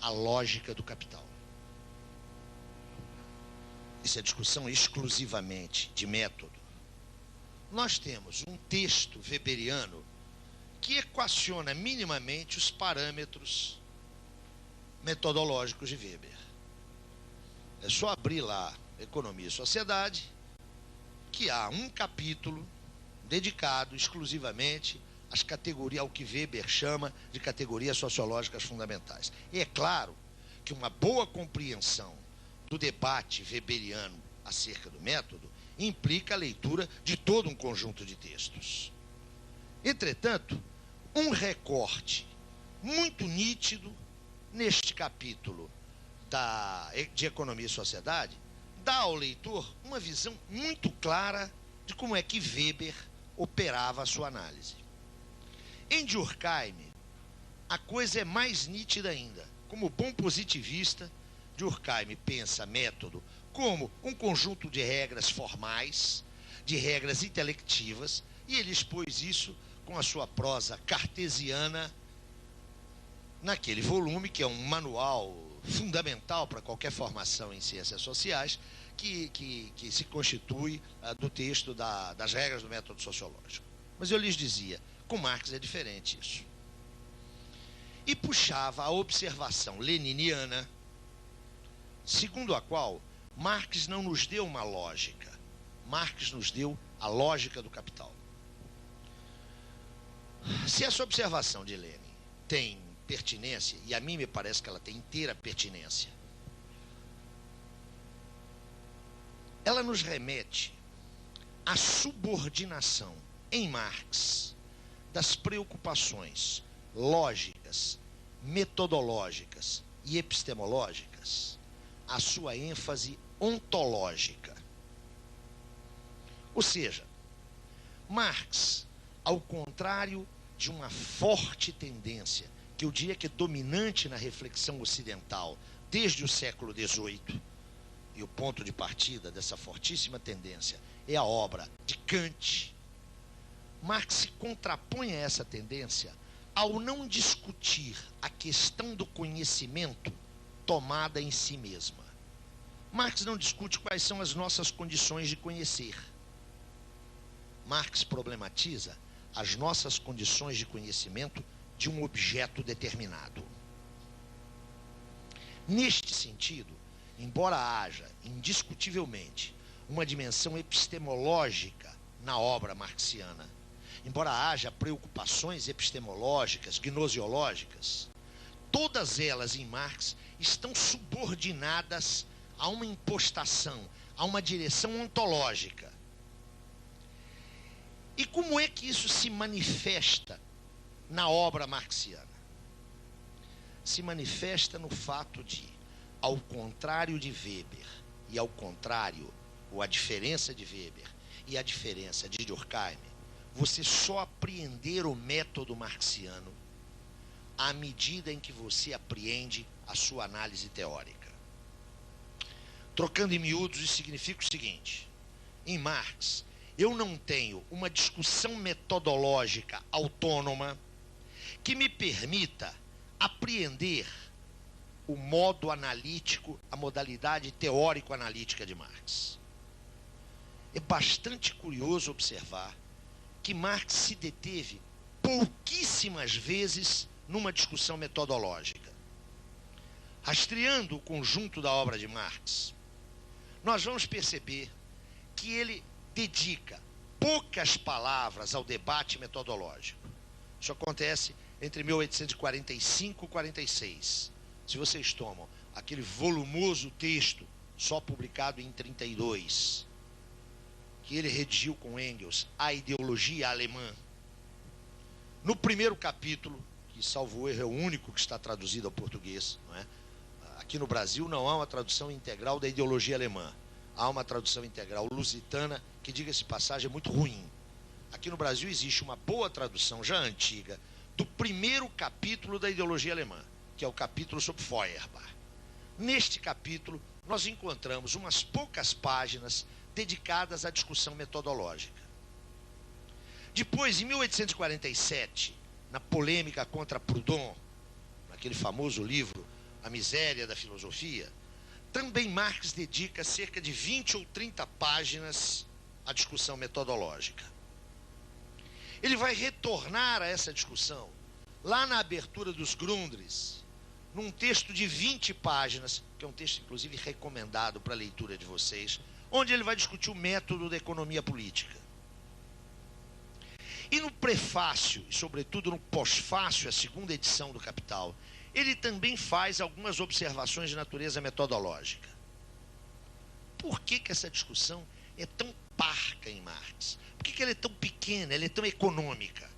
a lógica do capital. Isso é discussão exclusivamente de método. Nós temos um texto weberiano que equaciona minimamente os parâmetros metodológicos de Weber. É só abrir lá Economia e Sociedade, que há um capítulo dedicado exclusivamente às categorias, ao que Weber chama de categorias sociológicas fundamentais. E é claro que uma boa compreensão do debate weberiano acerca do método implica a leitura de todo um conjunto de textos. Entretanto, um recorte muito nítido neste capítulo de Economia e Sociedade dá ao leitor uma visão muito clara de como é que Weber operava a sua análise. Em Durkheim, a coisa é mais nítida ainda. Como bom positivista, Durkheim pensa método como um conjunto de regras formais, de regras intelectivas, e ele expôs isso com a sua prosa cartesiana naquele volume, que é um manual fundamental para qualquer formação em ciências sociais, que se constitui do texto das regras do método sociológico. Mas eu lhes dizia, com Marx é diferente isso. E puxava a observação leniniana, segundo a qual Marx não nos deu uma lógica, Marx nos deu a lógica do capital. Se essa observação de Lenin tem pertinência, e a mim me parece que ela tem inteira pertinência, ela nos remete à subordinação em Marx das preocupações lógicas, metodológicas e epistemológicas à sua ênfase ontológica. Ou seja, Marx, ao contrário de uma forte tendência, que eu diria que é dominante na reflexão ocidental desde o século XVIII, e o ponto de partida dessa fortíssima tendência é a obra de Kant, Marx se contrapõe a essa tendência ao não discutir a questão do conhecimento tomada em si mesma. Marx não discute quais são as nossas condições de conhecer. Marx problematiza as nossas condições de conhecimento de um objeto determinado. Neste sentido, embora haja, indiscutivelmente, uma dimensão epistemológica na obra marxiana, embora haja preocupações epistemológicas, gnosiológicas, todas elas em Marx estão subordinadas a uma impostação, a uma direção ontológica. E como é que isso se manifesta na obra marxiana? Se manifesta no fato de, ao contrário de Weber, e ao contrário, ou a diferença de Weber e a diferença de Durkheim, você só apreender o método marxiano à medida em que você apreende a sua análise teórica. Trocando em miúdos, isso significa o seguinte: em Marx, eu não tenho uma discussão metodológica autônoma que me permita apreender o modo analítico, a modalidade teórico-analítica de Marx. É bastante curioso observar que Marx se deteve pouquíssimas vezes numa discussão metodológica. Rastreando o conjunto da obra de Marx, nós vamos perceber que ele dedica poucas palavras ao debate metodológico. Isso acontece entre 1845 e 46. Se vocês tomam aquele volumoso texto, só publicado em 32, que ele redigiu com Engels, A Ideologia Alemã, no primeiro capítulo, que salvo erro é o único que está traduzido ao português, não é? Aqui no Brasil não há uma tradução integral da ideologia alemã, há uma tradução integral lusitana, que, diga-se de passagem, é muito ruim. Aqui no Brasil existe uma boa tradução, já antiga, do primeiro capítulo da ideologia alemã, que é o capítulo sobre Feuerbach. Neste capítulo, nós encontramos umas poucas páginas dedicadas à discussão metodológica. Depois, em 1847, na polêmica contra Proudhon, naquele famoso livro A Miséria da Filosofia, também Marx dedica cerca de 20 ou 30 páginas à discussão metodológica. Ele vai retornar a essa discussão lá na abertura dos Grundrisse, num texto de 20 páginas, que é um texto, inclusive, recomendado para a leitura de vocês, onde ele vai discutir o método da economia política. E no prefácio, e sobretudo no pós-fácio, a segunda edição do Capital, ele também faz algumas observações de natureza metodológica. Por que essa discussão é tão parca em Marx? Por que ela é tão pequena, ela é tão econômica?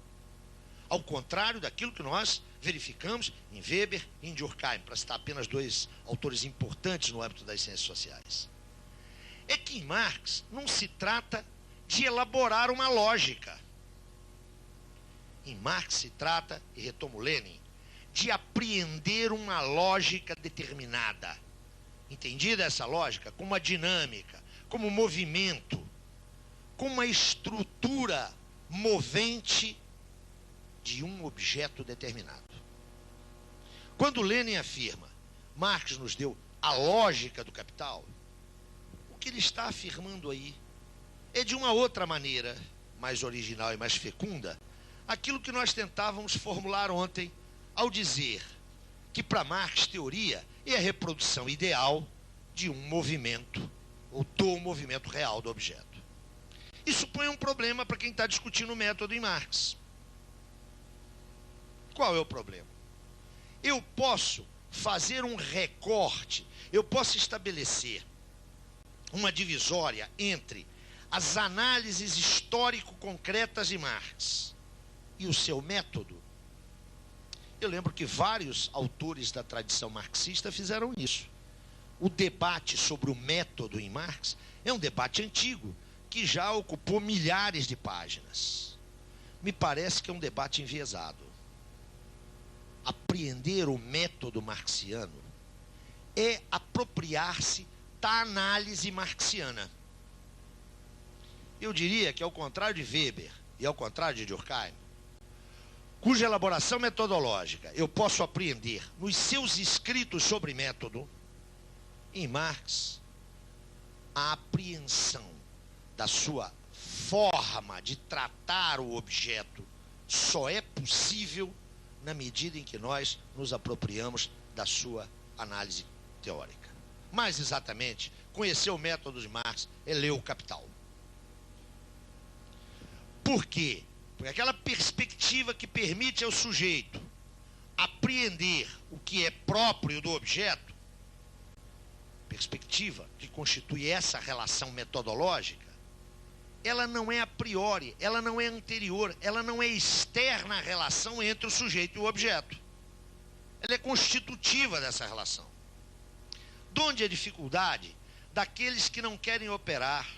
Ao contrário daquilo que nós verificamos em Weber e em Durkheim, para citar apenas dois autores importantes no âmbito das ciências sociais. É que em Marx não se trata de elaborar uma lógica. Em Marx se trata, e retomo Lenin, de apreender uma lógica determinada. Entendida essa lógica como uma dinâmica, como um movimento, como uma estrutura movente de um objeto determinado. Quando Lenin afirma, Marx nos deu a lógica do capital, o que ele está afirmando aí é, de uma outra maneira, mais original e mais fecunda, aquilo que nós tentávamos formular ontem, ao dizer que para Marx teoria é a reprodução ideal de um movimento, ou do movimento real do objeto. Isso põe um problema para quem está discutindo o método em Marx. Qual é o problema? Eu posso fazer um recorte, eu posso estabelecer uma divisória entre as análises histórico-concretas de Marx e o seu método. Eu lembro que vários autores da tradição marxista fizeram isso. O debate sobre o método em Marx é um debate antigo, que já ocupou milhares de páginas. Me parece que é um debate enviesado. Apreender o método marxiano é apropriar-se da análise marxiana. Eu diria que, ao contrário de Weber e ao contrário de Durkheim, cuja elaboração metodológica eu posso apreender nos seus escritos sobre método, em Marx, a apreensão da sua forma de tratar o objeto só é possível na medida em que nós nos apropriamos da sua análise teórica. Mais exatamente, conhecer o método de Marx é ler o Capital. Por quê? Porque aquela perspectiva que permite ao sujeito apreender o que é próprio do objeto, perspectiva que constitui essa relação metodológica, ela não é a priori, ela não é anterior, ela não é externa à relação entre o sujeito e o objeto. Ela é constitutiva dessa relação. De onde a dificuldade daqueles que não querem operar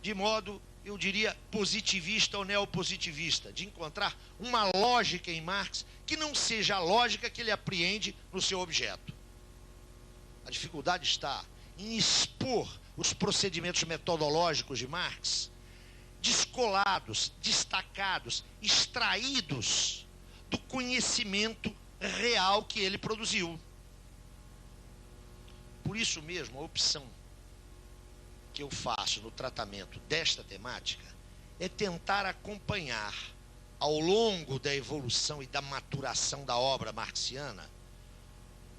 de modo, eu diria, positivista ou neopositivista, de encontrar uma lógica em Marx que não seja a lógica que ele apreende no seu objeto. A dificuldade está em expor os procedimentos metodológicos de Marx descolados, destacados, extraídos do conhecimento real que ele produziu. Por isso mesmo, a opção que eu faço no tratamento desta temática é tentar acompanhar, ao longo da evolução e da maturação da obra marxiana,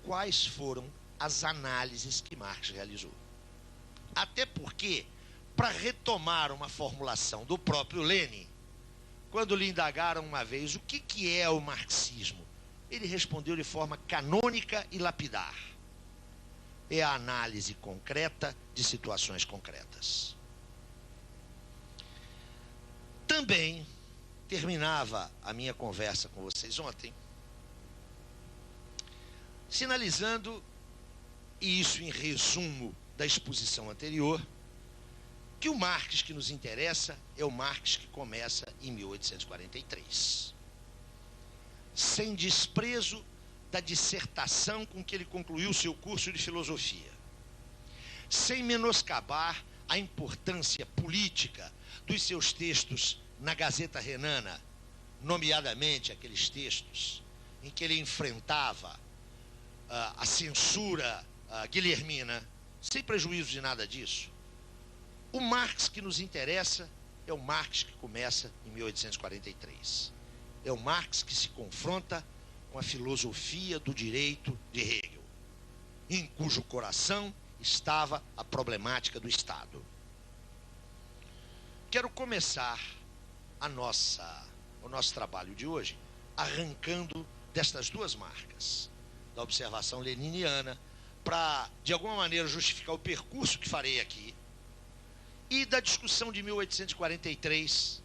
quais foram as análises que Marx realizou. Até porque, para retomar uma formulação do próprio Lenin, quando lhe indagaram uma vez o que é o marxismo, ele respondeu de forma canônica e lapidar: é a análise concreta de situações concretas. Também terminava a minha conversa com vocês ontem sinalizando, e isso em resumo da exposição anterior, que o Marx que nos interessa é o Marx que começa em 1843. Sem desprezo da dissertação com que ele concluiu seu curso de filosofia, sem menoscabar a importância política dos seus textos na Gazeta Renana, nomeadamente aqueles textos em que ele enfrentava a censura guilhermina, sem prejuízo de nada disso. O Marx que nos interessa é o Marx que começa em 1843. É o Marx que se confronta com a filosofia do direito de Hegel, em cujo coração estava a problemática do Estado. Quero começar o nosso trabalho de hoje arrancando destas duas marcas, da observação leniniana, para, de alguma maneira, justificar o percurso que farei aqui, e da discussão de 1843,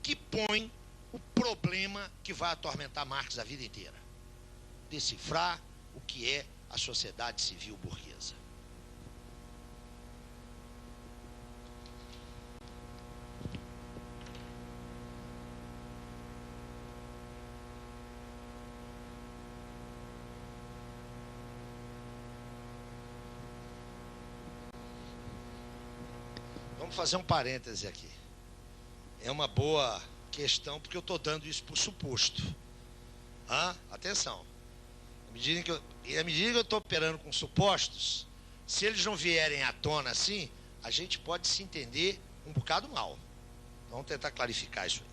que põe o problema que vai atormentar Marx a vida inteira: decifrar o que é a sociedade civil burguesa. Vamos fazer um parêntese aqui. É uma boa questão, porque eu estou dando isso por suposto. Atenção. À medida que eu estou operando com supostos, se eles não vierem à tona assim, a gente pode se entender um bocado mal. Vamos tentar clarificar isso aí.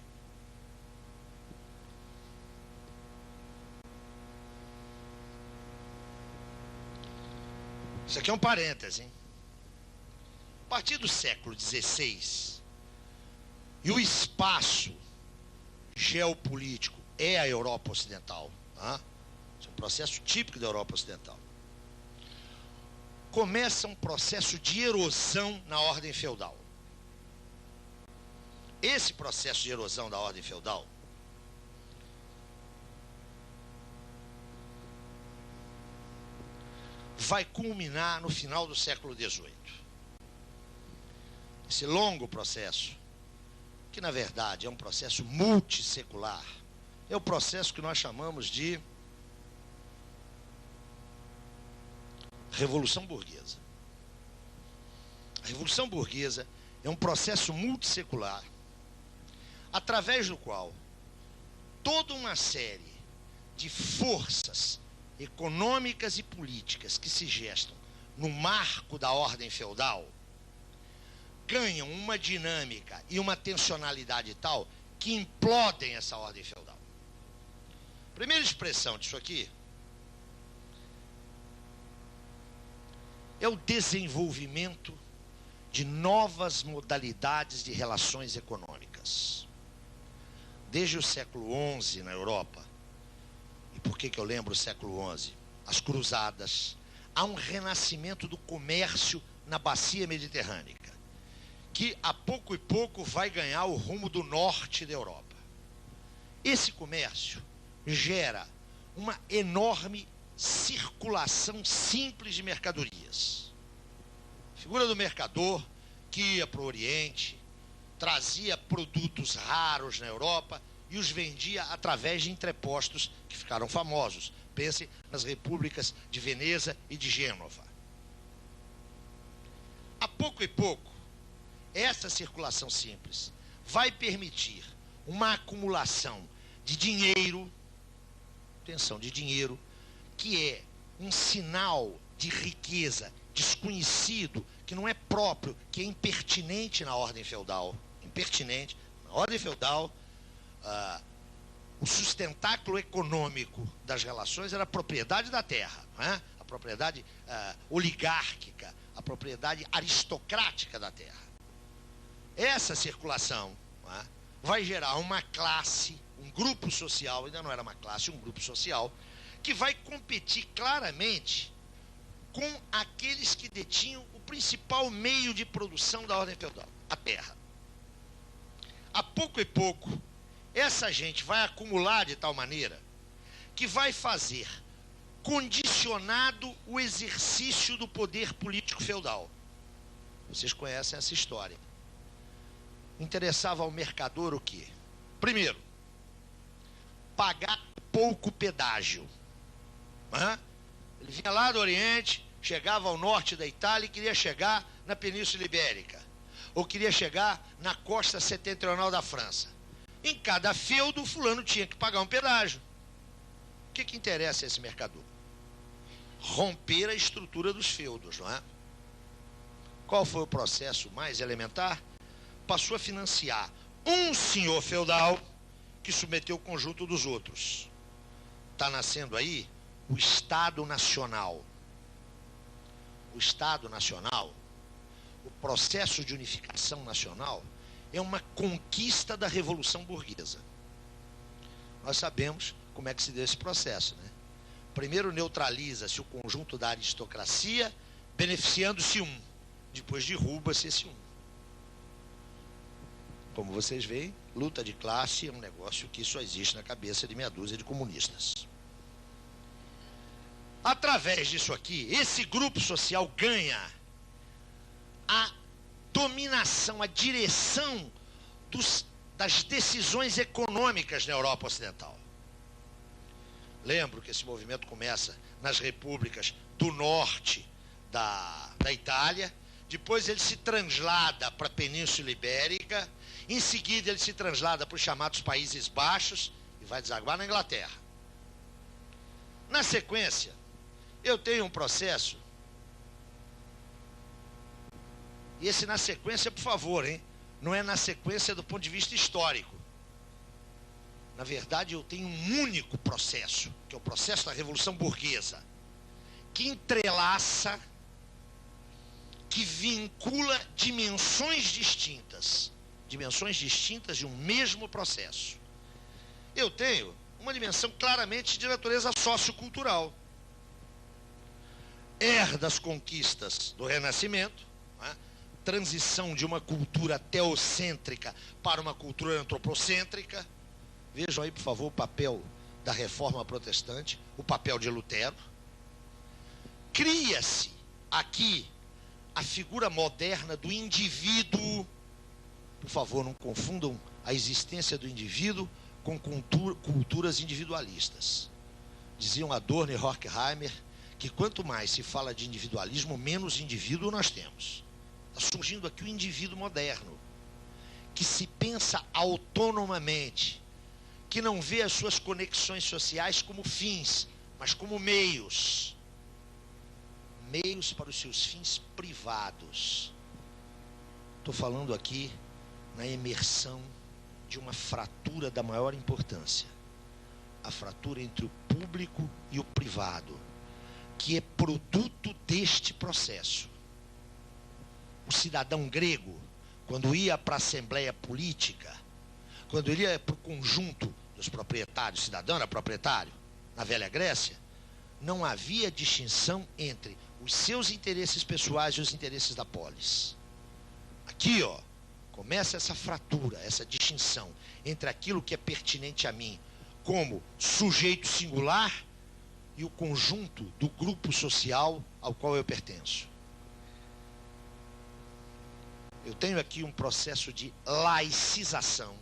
Isso aqui é um parêntese, hein? A partir do século XVI, e o espaço geopolítico é a Europa Ocidental, isso é um processo típico da Europa Ocidental, começa um processo de erosão na ordem feudal. Esse processo de erosão da ordem feudal vai culminar no final do século XVIII. Esse longo processo, que na verdade é um processo multissecular, é o processo que nós chamamos de Revolução Burguesa. A Revolução Burguesa é um processo multissecular, através do qual toda uma série de forças econômicas e políticas que se gestam no marco da ordem feudal ganham uma dinâmica e uma tensionalidade tal que implodem essa ordem feudal. A primeira expressão disso aqui é o desenvolvimento de novas modalidades de relações econômicas. Desde o século XI na Europa, e por que eu lembro o século XI? As cruzadas, há um renascimento do comércio na bacia mediterrânica, que a pouco e pouco vai ganhar o rumo do norte da Europa. Esse comércio gera uma enorme circulação simples de mercadorias. A figura do mercador que ia para o Oriente, trazia produtos raros na Europa e os vendia através de entrepostos que ficaram famosos. Pense nas repúblicas de Veneza e de Gênova. A pouco e pouco, essa circulação simples vai permitir uma acumulação de dinheiro, atenção, de dinheiro, que é um sinal de riqueza desconhecido, que não é próprio, que é impertinente na ordem feudal. Impertinente. Na ordem feudal, o sustentáculo econômico das relações era a propriedade da terra, a propriedade oligárquica, a propriedade aristocrática da terra. Essa circulação vai gerar uma classe, um grupo social, ainda não era uma classe, um grupo social, que vai competir claramente com aqueles que detinham o principal meio de produção da ordem feudal, a terra. A pouco e pouco, essa gente vai acumular de tal maneira que vai fazer condicionado o exercício do poder político feudal. Vocês conhecem essa história. Interessava ao mercador o quê? Primeiro, pagar pouco pedágio. Ele vinha lá do Oriente, chegava ao norte da Itália e queria chegar na Península Ibérica, ou queria chegar na costa setentrional da França. Em cada feudo, o fulano tinha que pagar um pedágio. O que interessa a esse mercador? romper a estrutura dos feudos, não é? Qual foi o processo mais elementar? Passou a financiar um senhor feudal que submeteu o conjunto dos outros. Está nascendo aí o Estado Nacional. O Estado Nacional, o processo de unificação nacional, é uma conquista da Revolução Burguesa. Nós sabemos como é que se deu esse processo, né? Primeiro neutraliza-se o conjunto da aristocracia, beneficiando-se um. Depois derruba-se esse um. Como vocês veem, luta de classe é um negócio que só existe na cabeça de meia dúzia de comunistas. Através disso aqui, esse grupo social ganha a dominação, a direção das decisões econômicas na Europa Ocidental. Lembro que esse movimento começa nas repúblicas do norte da Itália, depois ele se translada para a Península Ibérica, em seguida ele se translada para os chamados Países Baixos e vai desaguar na Inglaterra. Na sequência, eu tenho um processo, e esse na sequência, por favor, hein? Não é na sequência do ponto de vista histórico. Na verdade, eu tenho um único processo, que é o processo da Revolução Burguesa, que entrelaça, que vincula dimensões distintas de um mesmo processo. Eu tenho uma dimensão claramente de natureza sociocultural. Herda as conquistas do Renascimento, né? Transição de uma cultura teocêntrica para uma cultura antropocêntrica. Vejam aí, por favor, o papel da Reforma Protestante, o papel de Lutero. Cria-se aqui a figura moderna do indivíduo. Por favor, não confundam a existência do indivíduo com culturas individualistas. Diziam Adorno e Horkheimer que quanto mais se fala de individualismo, menos indivíduo nós temos. Está surgindo aqui o indivíduo moderno, que se pensa autonomamente, que não vê as suas conexões sociais como fins, mas como meios. Meios para os seus fins privados. Estou falando aqui na emersão de uma fratura da maior importância. A fratura entre o público e o privado, que é produto deste processo. O cidadão grego, quando ia para a assembleia política, quando ele ia para o conjunto dos proprietários, o cidadão era proprietário, na Velha Grécia, não havia distinção entre os seus interesses pessoais e os interesses da polis. Aqui, ó, começa essa fratura, essa distinção entre aquilo que é pertinente a mim como sujeito singular e o conjunto do grupo social ao qual eu pertenço. Eu tenho aqui um processo de laicização.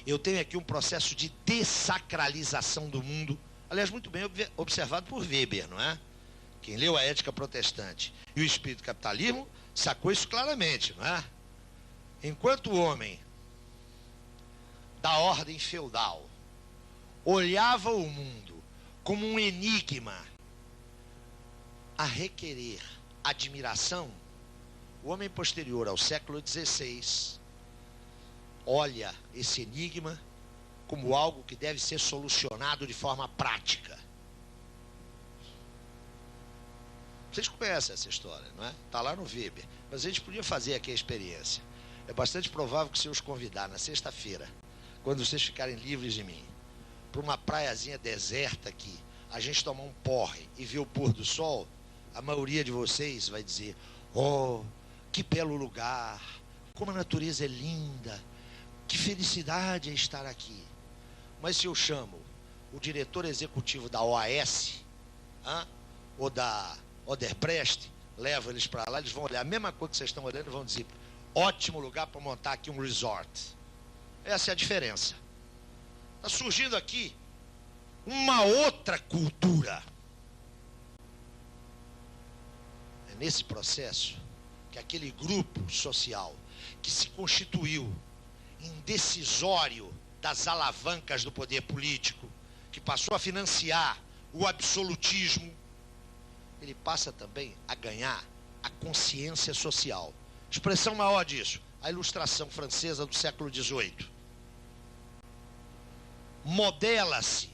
Eu tenho aqui um processo de dessacralização do mundo. Aliás, muito bem observado por Weber, não é? Quem leu a Ética Protestante e o Espírito do Capitalismo sacou isso claramente, não é? Enquanto o homem da ordem feudal olhava o mundo como um enigma a requerer admiração, o homem posterior ao século XVI olha esse enigma como algo que deve ser solucionado de forma prática. Vocês conhecem essa história, não é? Está lá no Weber. Mas a gente podia fazer aqui a experiência. É bastante provável que se eu os convidar na sexta-feira, quando vocês ficarem livres de mim, para uma praiazinha deserta aqui, a gente tomar um porre e ver o pôr do sol, a maioria de vocês vai dizer: oh, que belo lugar, como a natureza é linda, que felicidade é estar aqui. Mas se eu chamo o diretor executivo da OAS, ou da Odebrecht, levo eles para lá, eles vão olhar a mesma coisa que vocês estão olhando e vão dizer: ótimo lugar para montar aqui um resort. Essa é a diferença. Está surgindo aqui uma outra cultura. É nesse processo que aquele grupo social que se constituiu indecisório das alavancas do poder político, que passou a financiar o absolutismo, ele passa também a ganhar a consciência social. Expressão maior disso, a Ilustração francesa do século XVIII. Modela-se,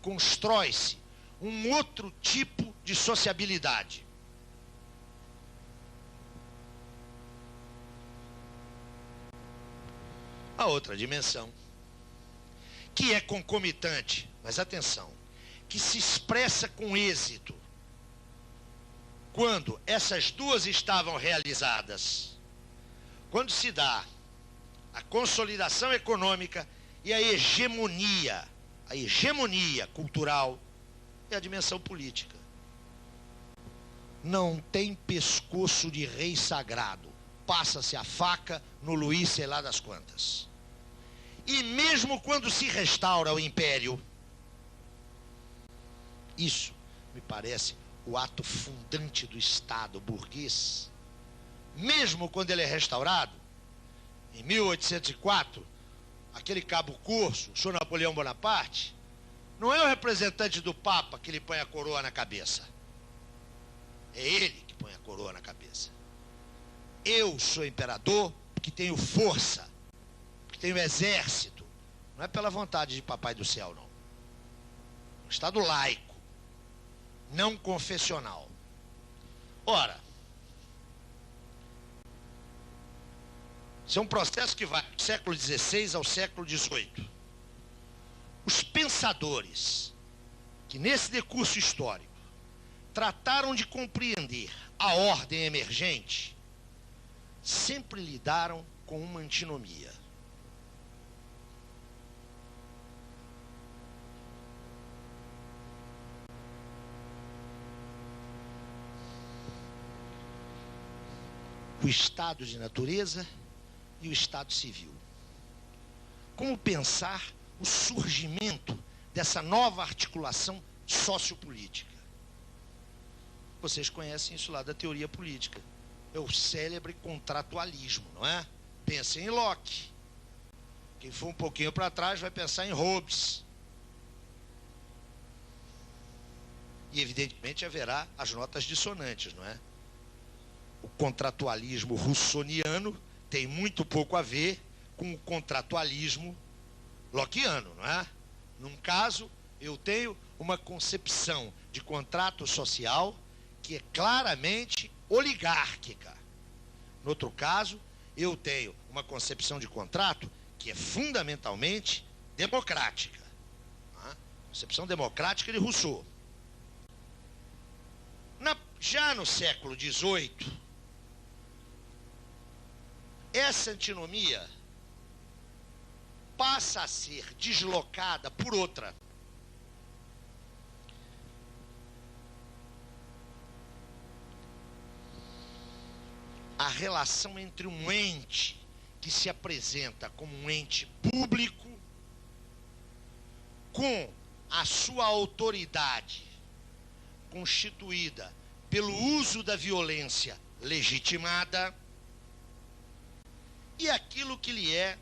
constrói-se um outro tipo de sociabilidade. A outra dimensão, que é concomitante, mas atenção, que se expressa com êxito quando essas duas estavam realizadas, quando se dá a consolidação econômica e a hegemonia cultural, é a dimensão política. Não tem pescoço de rei sagrado, passa-se a faca no Luís sei lá das quantas. E mesmo quando se restaura o império, isso me parece o ato fundante do Estado burguês. Mesmo quando ele é restaurado, em 1804, aquele cabo curso, o senhor Napoleão Bonaparte, não é o representante do Papa que lhe põe a coroa na cabeça. É ele que põe a coroa na cabeça. Eu sou imperador porque tenho força, porque tenho exército. Não é pela vontade de Papai do Céu, não. Um Estado laico, não confessional. Ora, isso é um processo que vai do século XVI ao século XVIII. Os pensadores que nesse decurso histórico trataram de compreender a ordem emergente sempre lidaram com uma antinomia. O estado de natureza e o estado civil. Como pensar o surgimento dessa nova articulação sociopolítica? Vocês conhecem isso lá da teoria política. É o célebre contratualismo, não é? Pensem em Locke. Quem for um pouquinho para trás vai pensar em Hobbes. E evidentemente haverá as notas dissonantes, não é? O contratualismo russoniano tem muito pouco a ver com o contratualismo lockeano, não é? Num caso, eu tenho uma concepção de contrato social que é claramente oligárquica. No outro caso, eu tenho uma concepção de contrato que é fundamentalmente democrática. Não é? Concepção democrática de Rousseau. Já no século XVIII, essa antinomia passa a ser deslocada por outra. A relação entre um ente que se apresenta como um ente público com a sua autoridade constituída pelo uso da violência legitimada e aquilo que lhe é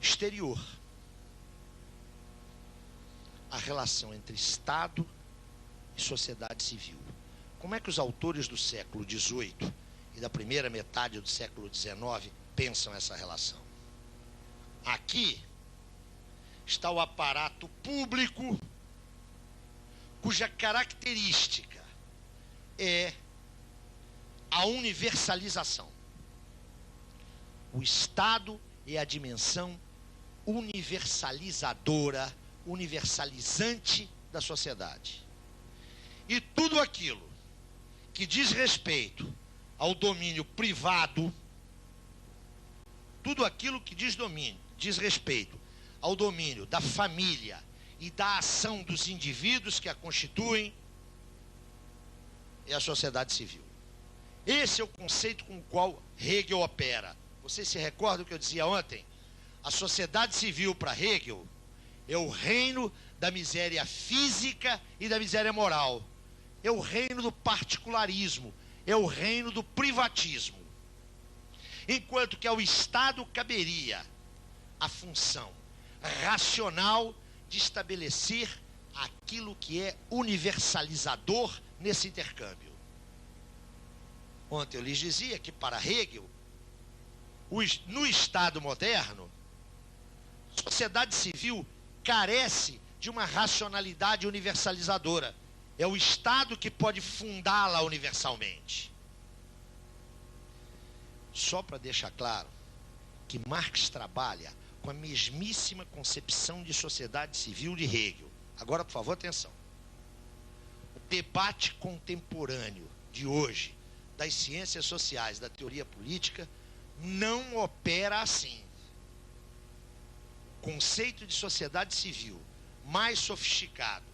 exterior. A relação entre Estado e sociedade civil. Como é que os autores do século XVIII e da primeira metade do século XIX pensam essa relação? Aqui está o aparato público, cuja característica é a universalização. O Estado é a dimensão universalizadora, universalizante da sociedade. E tudo aquilo que diz respeito ao domínio privado, tudo aquilo que diz respeito ao domínio da família e da ação dos indivíduos que a constituem, é a sociedade civil. Esse é o conceito com o qual Hegel opera. Vocês se recordam do que eu dizia ontem? A sociedade civil para Hegel é o reino da miséria física e da miséria moral. É o reino do particularismo, é o reino do privatismo. Enquanto que ao Estado caberia a função racional de estabelecer aquilo que é universalizador nesse intercâmbio. Ontem eu lhes dizia que, para Hegel, no Estado moderno, a sociedade civil carece de uma racionalidade universalizadora. É o Estado que pode fundá-la universalmente. Só para deixar claro que Marx trabalha com a mesmíssima concepção de sociedade civil de Hegel. Agora, por favor, atenção. O debate contemporâneo de hoje das ciências sociais, da teoria política, não opera assim. O conceito de sociedade civil mais sofisticado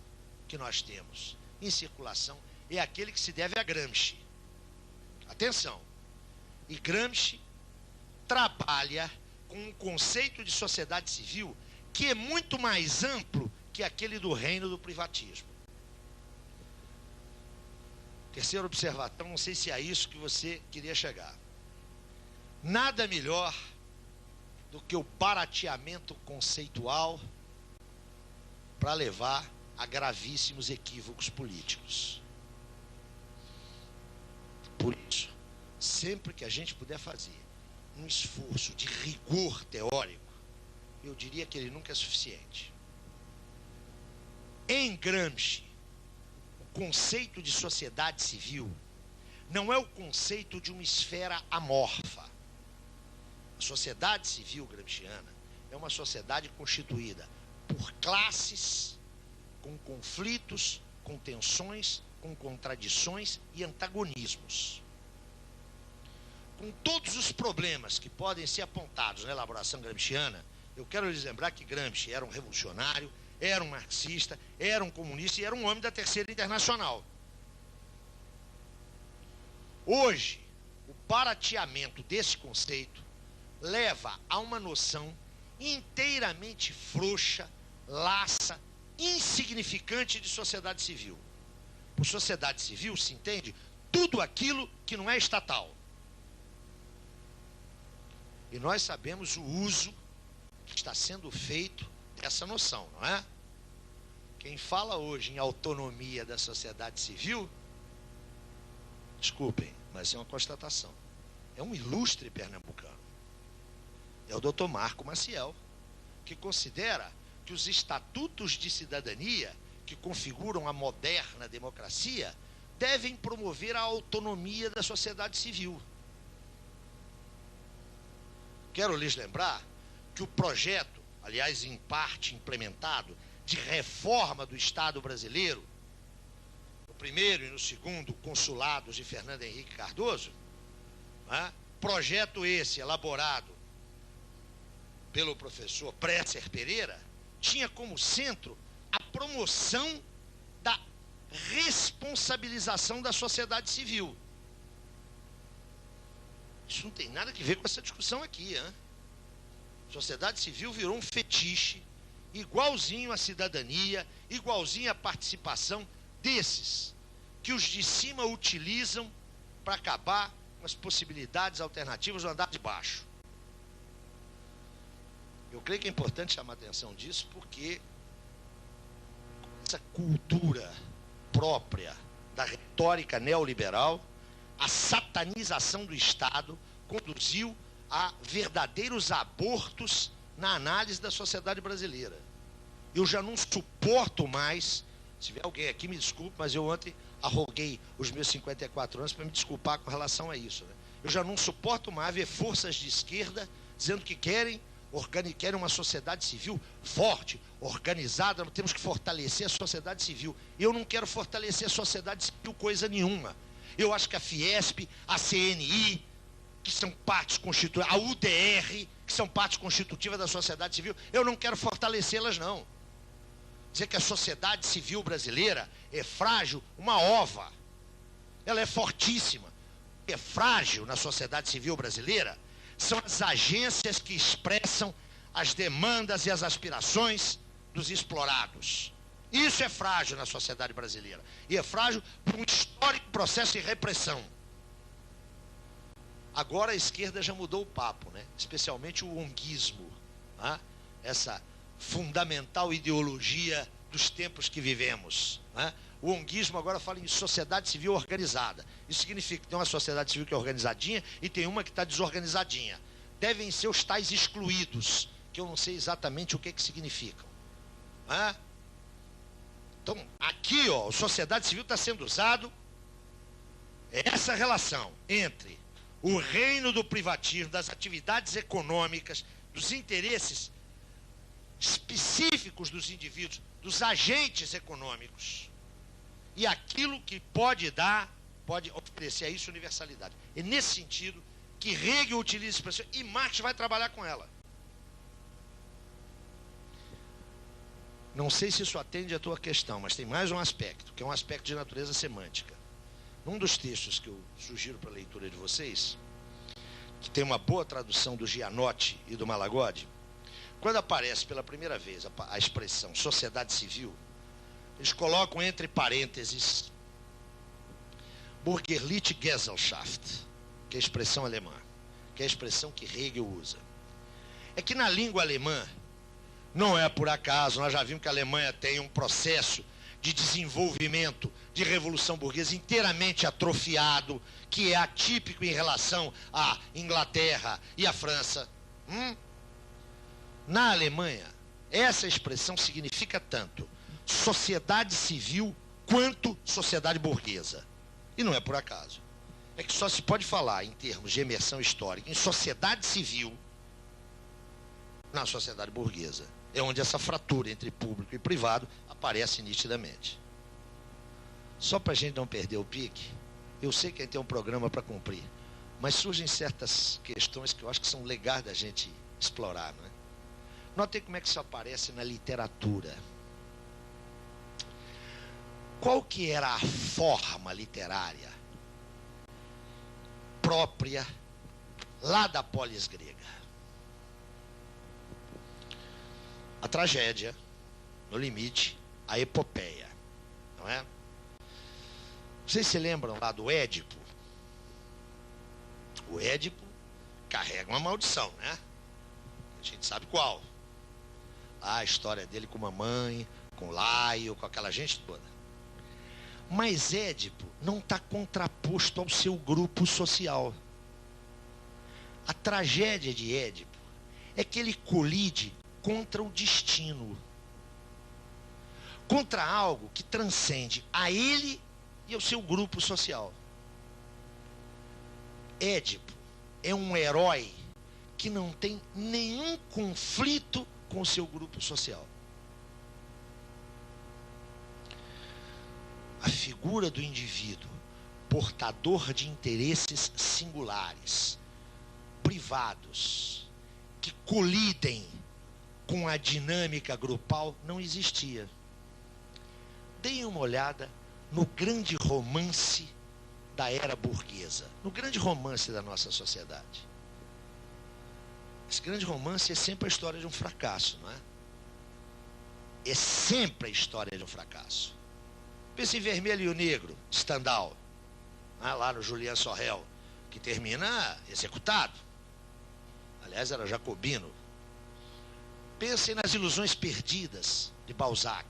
que nós temos em circulação é aquele que se deve a Gramsci. Atenção! E Gramsci trabalha com um conceito de sociedade civil que é muito mais amplo que aquele do reino do privatismo. Terceira observação, não sei se é isso que você queria chegar. Nada melhor do que o barateamento conceitual para levar a gravíssimos equívocos políticos. Por isso, sempre que a gente puder fazer um esforço de rigor teórico, eu diria que ele nunca é suficiente. Em Gramsci, o conceito de sociedade civil não é o conceito de uma esfera amorfa. A sociedade civil gramsciana é uma sociedade constituída por classes, com conflitos, com tensões, com contradições e antagonismos. Com todos os problemas que podem ser apontados na elaboração gramsciana, eu quero lhes lembrar que Gramsci era um revolucionário, era um marxista, era um comunista e era um homem da Terceira Internacional. Hoje, o barateamento desse conceito leva a uma noção inteiramente frouxa, laça, insignificante de sociedade civil. Por sociedade civil se entende tudo aquilo que não é estatal. E nós sabemos o uso que está sendo feito dessa noção, não é? Quem fala hoje em autonomia da sociedade civil, desculpem, mas é uma constatação, é um ilustre pernambucano. É o Dr. Marco Maciel, que considera que os estatutos de cidadania que configuram a moderna democracia devem promover a autonomia da sociedade civil. Quero lhes lembrar que o projeto, aliás, em parte implementado, de reforma do Estado brasileiro, no primeiro e no segundo consulados de Fernando Henrique Cardoso, né, projeto esse elaborado pelo professor Presser Pereira, tinha como centro a promoção da responsabilização da sociedade civil. Isso não tem nada a ver com essa discussão aqui, hein? Sociedade civil virou um fetiche, igualzinho à cidadania, igualzinho à participação desses que os de cima utilizam para acabar com as possibilidades alternativas do andar de baixo. Eu creio que é importante chamar a atenção disso, porque essa cultura própria da retórica neoliberal, a satanização do Estado conduziu a verdadeiros abortos na análise da sociedade brasileira. Eu já não suporto mais, se tiver alguém aqui, me desculpe, mas eu ontem arroguei os meus 54 anos para me desculpar com relação a isso, né? Eu já não suporto mais ver forças de esquerda dizendo que querem uma sociedade civil forte, organizada, temos que fortalecer a sociedade civil. Eu não quero fortalecer a sociedade civil coisa nenhuma. Eu acho que a Fiesp, a CNI, que são partes constitutivas, a UDR, que são partes constitutivas da sociedade civil, eu não quero fortalecê-las, não. Dizer que a sociedade civil brasileira é frágil, uma ova. Ela é fortíssima. O que é frágil na sociedade civil brasileira são as agências que expressam as demandas e as aspirações dos explorados. Isso é frágil na sociedade brasileira. E é frágil por um histórico processo de repressão. Agora a esquerda já mudou o papo, né? Especialmente o onguismo, né? Essa fundamental ideologia dos tempos que vivemos, né? O onguismo agora fala em sociedade civil organizada. Isso significa que tem uma sociedade civil que é organizadinha e tem uma que está desorganizadinha. Devem ser os tais excluídos, que eu não sei exatamente o que significam. Né? Então, aqui, ó, a sociedade civil está sendo usado essa relação entre o reino do privatismo, das atividades econômicas, dos interesses específicos dos indivíduos, dos agentes econômicos, e aquilo que pode oferecer a isso universalidade. É nesse sentido que Hegel utiliza essa expressão e Marx vai trabalhar com ela. Não sei se isso atende à tua questão, mas tem mais um aspecto, que é um aspecto de natureza semântica. Num dos textos que eu sugiro para a leitura de vocês, que tem uma boa tradução do Gianotti e do Malagodi, quando aparece pela primeira vez a expressão sociedade civil, eles colocam entre parênteses Bürgerliche Gesellschaft, que é a expressão alemã, que é a expressão que Hegel usa. É que na língua alemã, não é por acaso, nós já vimos que a Alemanha tem um processo de desenvolvimento de revolução burguesa inteiramente atrofiado, que é atípico em relação à Inglaterra e à França. Na Alemanha, essa expressão significa tanto sociedade civil quanto sociedade burguesa. E não é por acaso. É que só se pode falar em termos de imersão histórica em sociedade civil na sociedade burguesa. É onde essa fratura entre público e privado aparece nitidamente. Só para a gente não perder o pique, eu sei que a gente tem um programa para cumprir, mas surgem certas questões que eu acho que são legais da gente explorar, não é? Notem como é que isso aparece na literatura. Qual que era a forma literária própria lá da polis grega? A tragédia, no limite, a epopeia, não é? Vocês se lembram lá do Édipo? O Édipo carrega uma maldição, né? A gente sabe qual. A história dele com mamãe, com Laio, com aquela gente toda. Mas Édipo não está contraposto ao seu grupo social. A tragédia de Édipo é que ele colide contra o destino, contra algo que transcende a ele e ao seu grupo social. Édipo é um herói que não tem nenhum conflito com o seu grupo social. A figura do indivíduo, portador de interesses singulares, privados, que colidem com a dinâmica grupal, não existia. Deem uma olhada no grande romance da era burguesa, no grande romance da nossa sociedade. Esse grande romance é sempre a história de um fracasso, não é? É sempre a história de um fracasso. Pense em Vermelho e o Negro, de Stendhal, lá no Julien Sorel, que termina executado. Aliás, era jacobino. Pensem nas Ilusões Perdidas, de Balzac.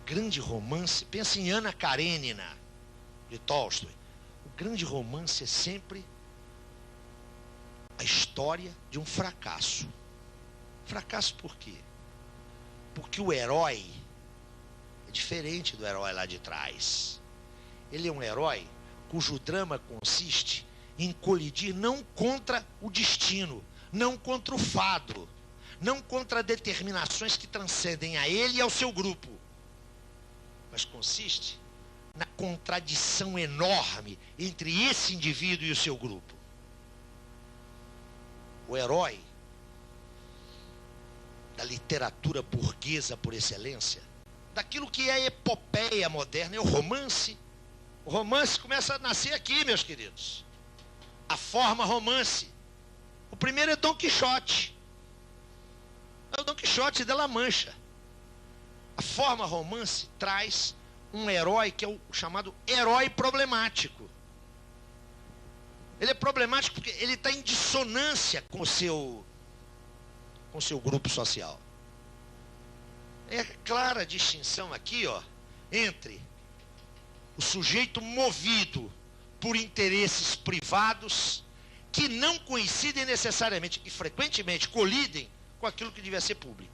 O grande romance, pense em Ana Karenina, de Tolstói. O grande romance é sempre a história de um fracasso. Fracasso por quê? Porque o herói é diferente do herói lá de trás. Ele é um herói cujo drama consiste em colidir não contra o destino, não contra o fado, não contra determinações que transcendem a ele e ao seu grupo, mas consiste na contradição enorme entre esse indivíduo e o seu grupo. O herói da literatura burguesa por excelência, daquilo que é a epopeia moderna, é o romance. O romance começa a nascer aqui, meus queridos. A forma romance. O primeiro é Dom Quixote. É o Dom Quixote de La Mancha. A forma romance traz um herói que é o chamado herói problemático. Ele é problemático porque ele está em dissonância com o seu grupo social. É clara a distinção aqui, ó, entre o sujeito movido por interesses privados que não coincidem necessariamente e frequentemente colidem com aquilo que devia ser público.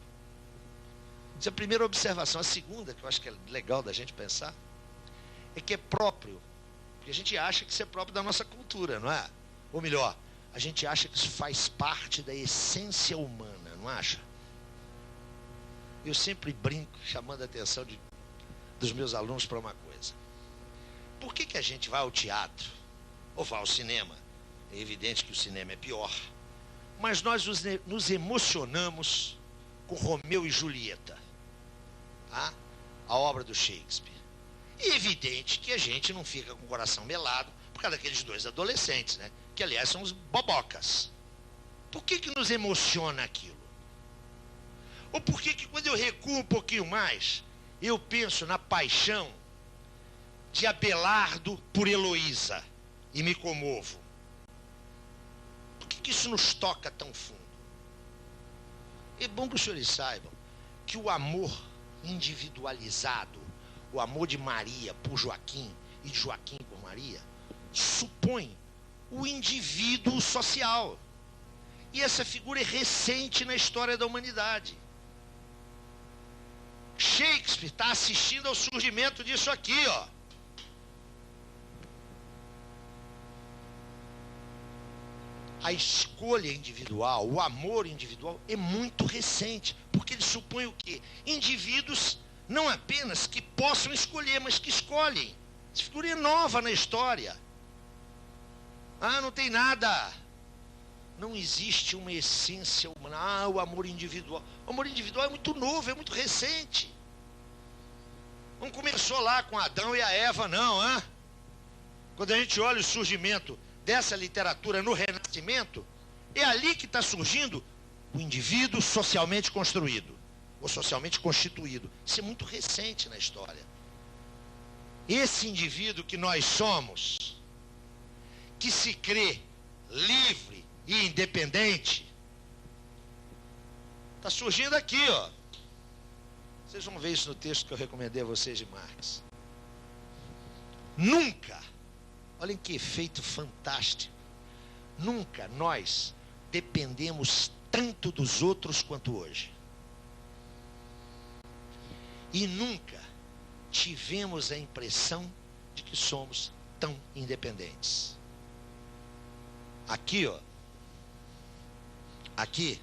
Essa é a primeira observação. A segunda, que eu acho que é legal da gente pensar, é que é próprio, porque a gente acha que isso é próprio da nossa cultura, não é? Ou melhor, a gente acha que isso faz parte da essência humana, não acha? Eu sempre brinco, chamando a atenção dos meus alunos para uma coisa. Por que a gente vai ao teatro ou vai ao cinema? É evidente que o cinema é pior, mas nós nos emocionamos com Romeu e Julieta, tá? A obra do Shakespeare. E é evidente que a gente não fica com o coração melado por causa daqueles dois adolescentes, né? Que aliás são os bobocas. Por que nos emociona aquilo? Ou por que quando eu recuo um pouquinho mais, eu penso na paixão de Abelardo por Heloísa e me comovo? Por que isso nos toca tão fundo? É bom que os senhores saibam que o amor individualizado, o amor de Maria por Joaquim e de Joaquim por Maria, supõe o indivíduo social. E essa figura é recente na história da humanidade. Shakespeare está assistindo ao surgimento disso aqui, ó. A escolha individual, o amor individual é muito recente, porque ele supõe o quê? Indivíduos não apenas que possam escolher, mas que escolhem. Essa figura é nova na história. Ah, não tem nada. Não existe uma essência humana. Ah, o amor individual. O amor individual é muito novo, é muito recente. Não começou lá com Adão e a Eva, não, hein? Quando a gente olha o surgimento dessa literatura no Renascimento, é ali que está surgindo o indivíduo socialmente construído, ou socialmente constituído. Isso é muito recente na história. Esse indivíduo que nós somos, que se crê livre e independente, está surgindo aqui, ó. Vocês vão ver isso no texto que eu recomendei a vocês de Marx. Nunca, olhem que efeito fantástico, nunca nós dependemos tanto dos outros quanto hoje. E nunca tivemos a impressão de que somos tão independentes. Aqui, ó. Aqui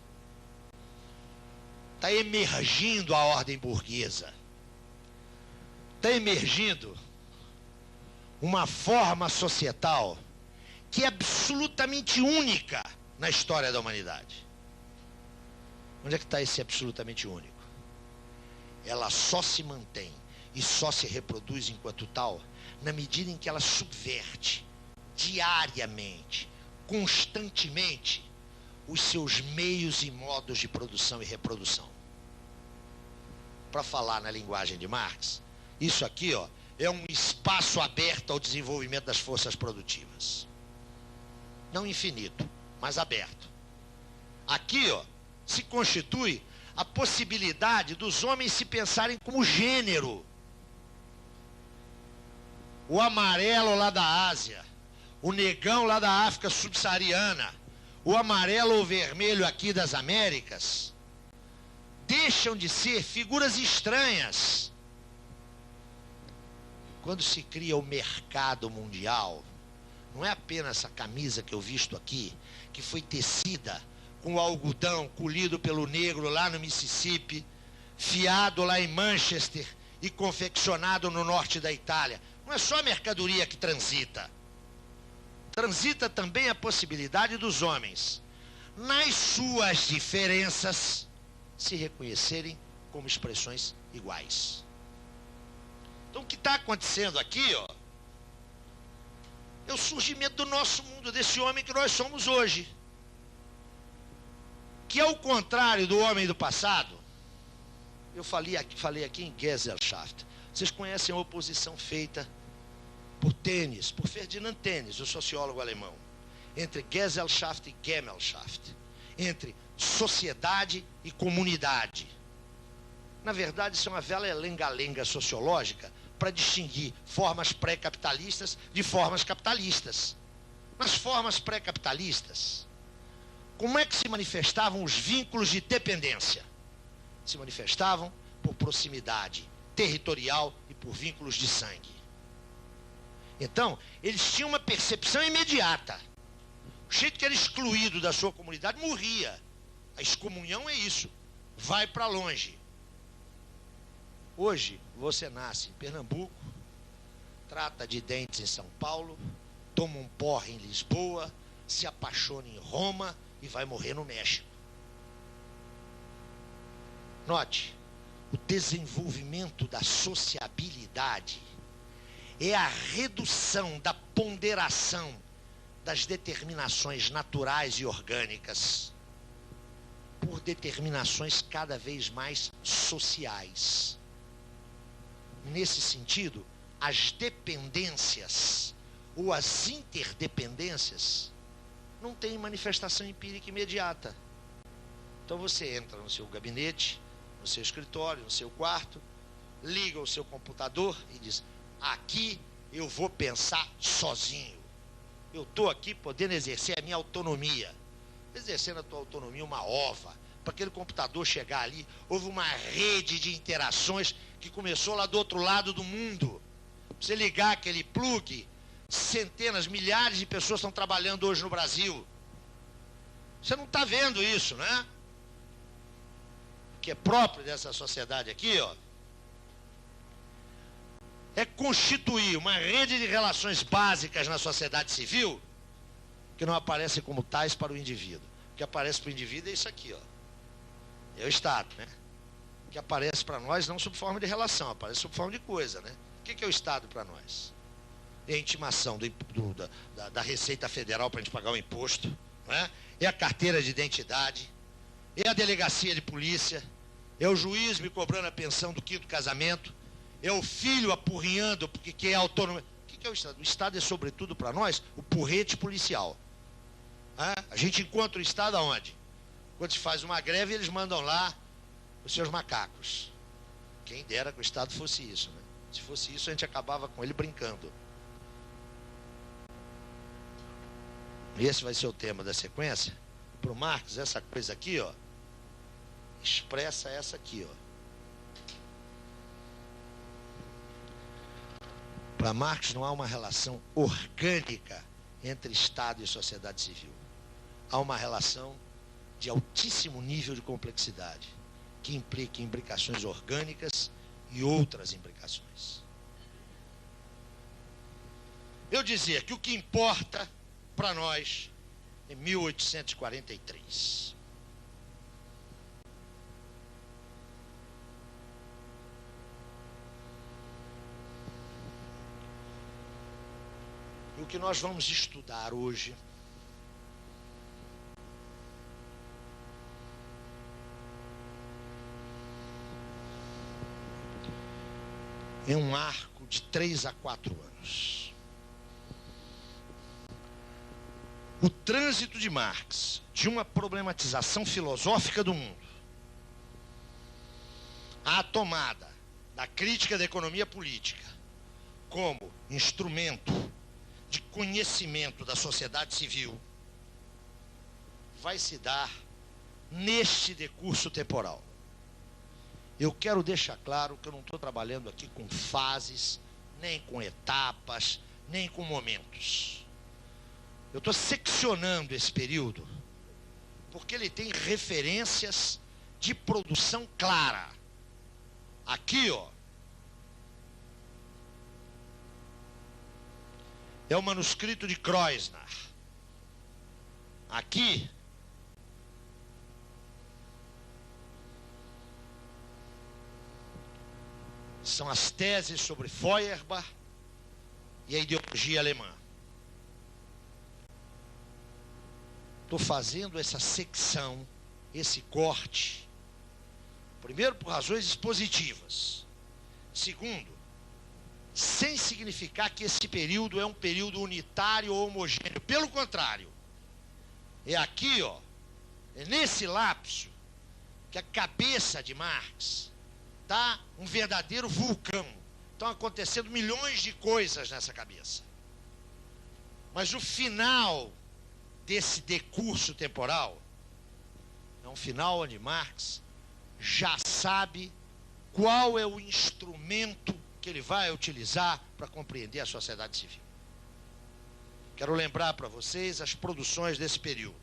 está emergindo a ordem burguesa. Está emergindo uma forma societal que é absolutamente única na história da humanidade. Onde é que está esse absolutamente único? Ela só se mantém e só se reproduz enquanto tal na medida em que ela subverte diariamente, constantemente, os seus meios e modos de produção e reprodução. Para falar na linguagem de Marx, isso aqui, ó, é um espaço aberto ao desenvolvimento das forças produtivas. Não infinito, mas aberto. Aqui, ó, se constitui a possibilidade dos homens se pensarem como gênero. O amarelo lá da Ásia, o negão lá da África subsaariana, o amarelo ou vermelho aqui das Américas, deixam de ser figuras estranhas. Quando se cria o mercado mundial, não é apenas a camisa que eu visto aqui, que foi tecida com algodão colhido pelo negro lá no Mississippi, fiado lá em Manchester e confeccionado no norte da Itália. Não é só a mercadoria que transita. Transita também a possibilidade dos homens, nas suas diferenças, se reconhecerem como expressões iguais. Então o que está acontecendo aqui, ó, é o surgimento do nosso mundo, desse homem que nós somos hoje. Que ao contrário do homem do passado, eu falei aqui em Gesellschaft. Vocês conhecem a oposição feita por Tönnies, por Ferdinand Tönnies, o sociólogo alemão, entre Gesellschaft e Gemeinschaft, entre sociedade e comunidade. Na verdade, isso é uma velha lenga-lenga sociológica para distinguir formas pré-capitalistas de formas capitalistas. Nas formas pré-capitalistas, como é que se manifestavam os vínculos de dependência? Se manifestavam por proximidade territorial e por vínculos de sangue. Então, eles tinham uma percepção imediata. O jeito que era excluído da sua comunidade morria. A excomunhão é isso, vai para longe. Hoje, você nasce em Pernambuco, trata de dentes em São Paulo, toma um porre em Lisboa, se apaixona em Roma e vai morrer no México. Note, o desenvolvimento da sociabilidade é a redução da ponderação das determinações naturais e orgânicas por determinações cada vez mais sociais. Nesse sentido, as dependências ou as interdependências não têm manifestação empírica imediata. Então você entra no seu gabinete, no seu escritório, no seu quarto, liga o seu computador e diz: aqui eu vou pensar sozinho. Eu estou aqui podendo exercer a minha autonomia. Exercendo a tua autonomia, uma ova. Para aquele computador chegar ali, houve uma rede de interações que começou lá do outro lado do mundo. Para você ligar aquele plug, centenas, milhares de pessoas estão trabalhando hoje no Brasil. Você não está vendo isso, né? Que é próprio dessa sociedade aqui, ó, é constituir uma rede de relações básicas na sociedade civil que não aparecem como tais para o indivíduo. O que aparece para o indivíduo é isso aqui, ó. É o Estado, né? O que aparece para nós não sob forma de relação, aparece sob forma de coisa, né? O que é o Estado para nós? É a intimação da Receita Federal para a gente pagar o imposto, né? É a carteira de identidade, é a delegacia de polícia, é o juiz me cobrando a pensão do quinto casamento, é o filho apurrinhando porque quer autonomia. O que é o Estado? O Estado é, sobretudo para nós, o porrete policial. A gente encontra o Estado aonde? Quando se faz uma greve, eles mandam lá os seus macacos. Quem dera que o Estado fosse isso, né? Se fosse isso, a gente acabava com ele brincando. Esse vai ser o tema da sequência. Para o Marx, essa coisa aqui, ó, expressa essa aqui, ó. Para Marx não há uma relação orgânica entre Estado e sociedade civil. Há uma relação de altíssimo nível de complexidade, que implica imbricações orgânicas e outras imbricações. Eu dizia que o que importa para nós é 1843. E o que nós vamos estudar hoje é um arco de 3 a 4 anos. O trânsito de Marx de uma problematização filosófica do mundo à tomada da crítica da economia política como instrumento de conhecimento da sociedade civil vai se dar neste decurso temporal. Eu quero deixar claro que eu não estou trabalhando aqui com fases, nem com etapas, nem com momentos. Eu estou seccionando esse período porque ele tem referências de produção clara. Aqui, ó, é o manuscrito de Kreuzner. Aqui são as teses sobre Feuerbach e a ideologia alemã. Estou fazendo essa secção, esse corte, primeiro por razões expositivas. Segundo, sem significar que esse período é um período unitário ou homogêneo. Pelo contrário, é aqui, ó, é nesse lapso que a cabeça de Marx Tá um verdadeiro vulcão. Estão acontecendo milhões de coisas nessa cabeça. Mas o final desse decurso temporal é um final onde Marx já sabe qual é o instrumento que ele vai utilizar para compreender a sociedade civil. Quero lembrar para vocês as produções desse período.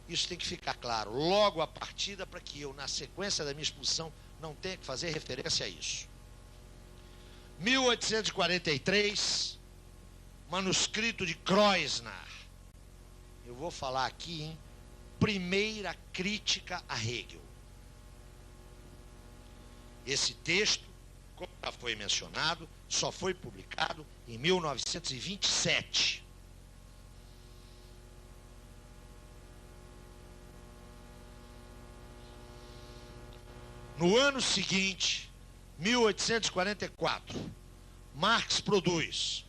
Isso tem que ficar claro logo à partida para que eu, na sequência da minha exposição, não tenha que fazer referência a isso. 1843, manuscrito de Kreuzner. Eu vou falar aqui em primeira crítica a Hegel. Esse texto, como já foi mencionado, só foi publicado em 1927. No ano seguinte, 1844, Marx produz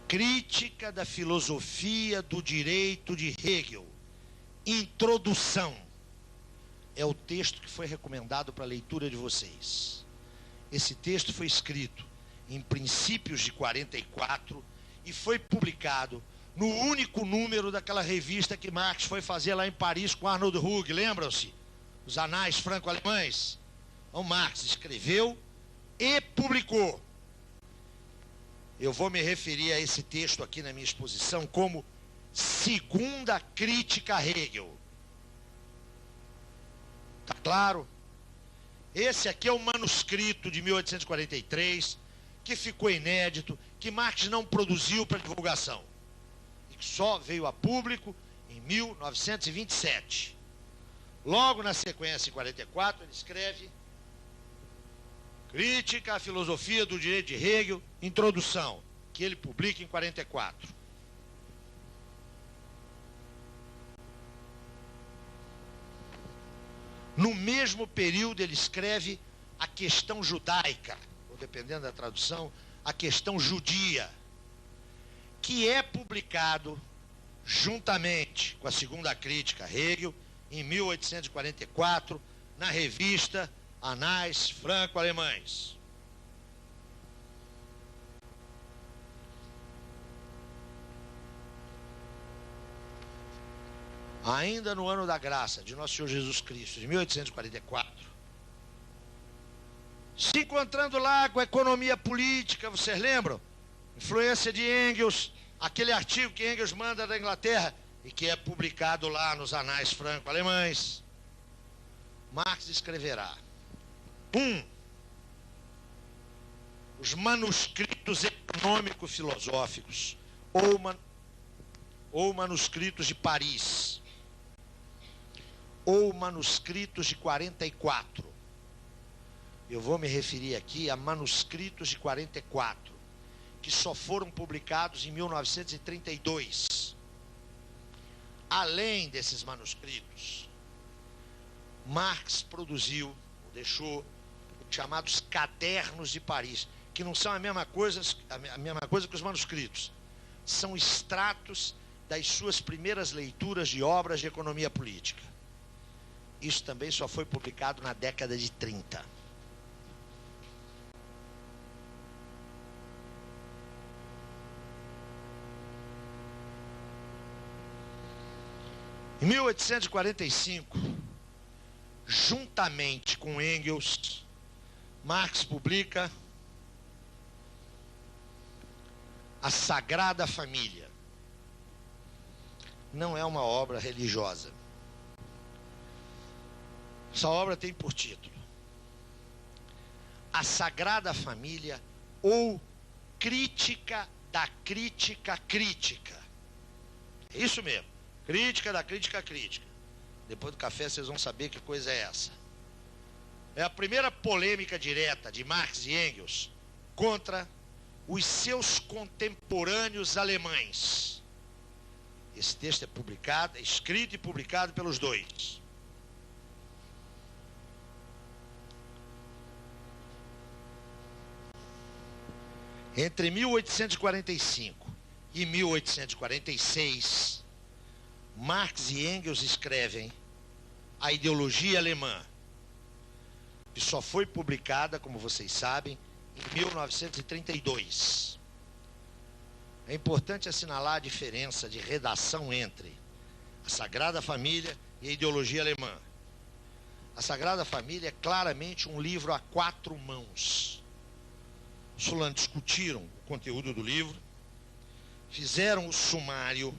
Crítica da Filosofia do Direito de Hegel, Introdução. É o texto que foi recomendado para a leitura de vocês. Esse texto foi escrito em princípios de 44 e foi publicado no único número daquela revista que Marx foi fazer lá em Paris com Arnold Hug, lembram-se? Os Anais Franco-Alemães. Então Marx escreveu e publicou. Eu vou me referir a esse texto aqui na minha exposição como segunda crítica a Hegel. Tá claro? Esse aqui é o manuscrito de 1843, que ficou inédito, que Marx não produziu para divulgação. E que só veio a público em 1927. Logo na sequência, em 44, ele escreve Crítica à Filosofia do Direito de Hegel, Introdução, que ele publica em 44. No mesmo período, ele escreve a questão judaica, ou dependendo da tradução, a questão judia, que é publicado juntamente com a segunda crítica a Hegel, em 1844, na revista Anais Franco-Alemães. Ainda no ano da graça de Nosso Senhor Jesus Cristo, de 1844, se encontrando lá com a economia política, vocês lembram? Influência de Engels, aquele artigo que Engels manda da Inglaterra e que é publicado lá nos Anais Franco-Alemães. Marx escreverá: 1. Os manuscritos econômico-filosóficos ou manuscritos de Paris, ou manuscritos de 44. Eu vou me referir aqui a manuscritos de 44, que só foram publicados em 1932. Além desses manuscritos, Marx produziu, deixou, os chamados Cadernos de Paris, que não são a mesma coisa que os manuscritos. São extratos das suas primeiras leituras de obras de economia política. Isso também só foi publicado na década de 30. Em 1845, juntamente com Engels, Marx publica A Sagrada Família. Não é uma obra religiosa. Essa obra tem por título A Sagrada Família ou Crítica da Crítica Crítica. É isso mesmo, Crítica da Crítica Crítica. Depois do café vocês vão saber que coisa é essa. É a primeira polêmica direta de Marx e Engels contra os seus contemporâneos alemães. Esse texto é publicado, é escrito e publicado pelos dois. Entre 1845 e 1846, Marx e Engels escrevem A Ideologia Alemã, que só foi publicada, como vocês sabem, em 1932. É importante assinalar a diferença de redação entre a Sagrada Família e a Ideologia Alemã. A Sagrada Família é claramente um livro a 4 mãos. Os fulanos discutiram o conteúdo do livro, fizeram o sumário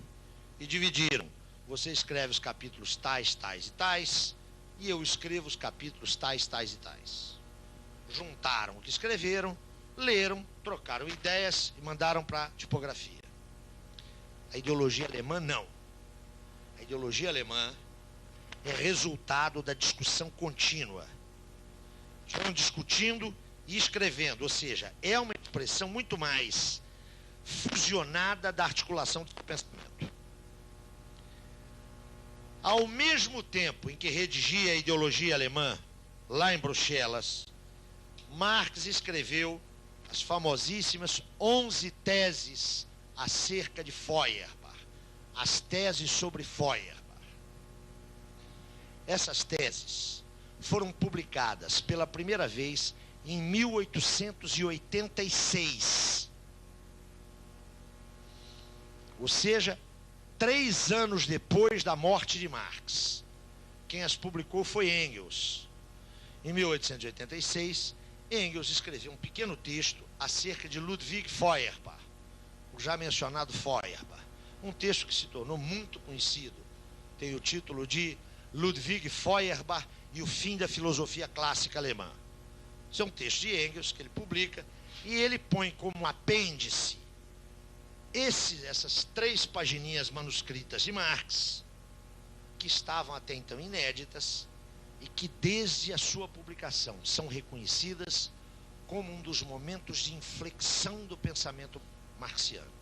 e dividiram. Você escreve os capítulos tais, tais e tais, e eu escrevo os capítulos tais, tais e tais. Juntaram o que escreveram, leram, trocaram ideias e mandaram para a tipografia. A ideologia alemã, não. A ideologia alemã é resultado da discussão contínua. Estão discutindo e escrevendo, ou seja, é uma expressão muito mais fusionada da articulação do pensamento. Ao mesmo tempo em que redigia a ideologia alemã, lá em Bruxelas, Marx escreveu as famosíssimas 11 teses acerca de Feuerbach, as teses sobre Feuerbach. Essas teses foram publicadas pela primeira vez em 1886. Ou seja, 3 anos depois da morte de Marx. Quem as publicou foi Engels. Em 1886, Engels escreveu um pequeno texto acerca de Ludwig Feuerbach, o já mencionado Feuerbach. Um texto que se tornou muito conhecido. Tem o título de Ludwig Feuerbach e o fim da filosofia clássica alemã. Isso é um texto de Engels que ele publica e ele põe como apêndice essas 3 pagininhas manuscritas de Marx, que estavam até então inéditas e que desde a sua publicação são reconhecidas como um dos momentos de inflexão do pensamento marxiano.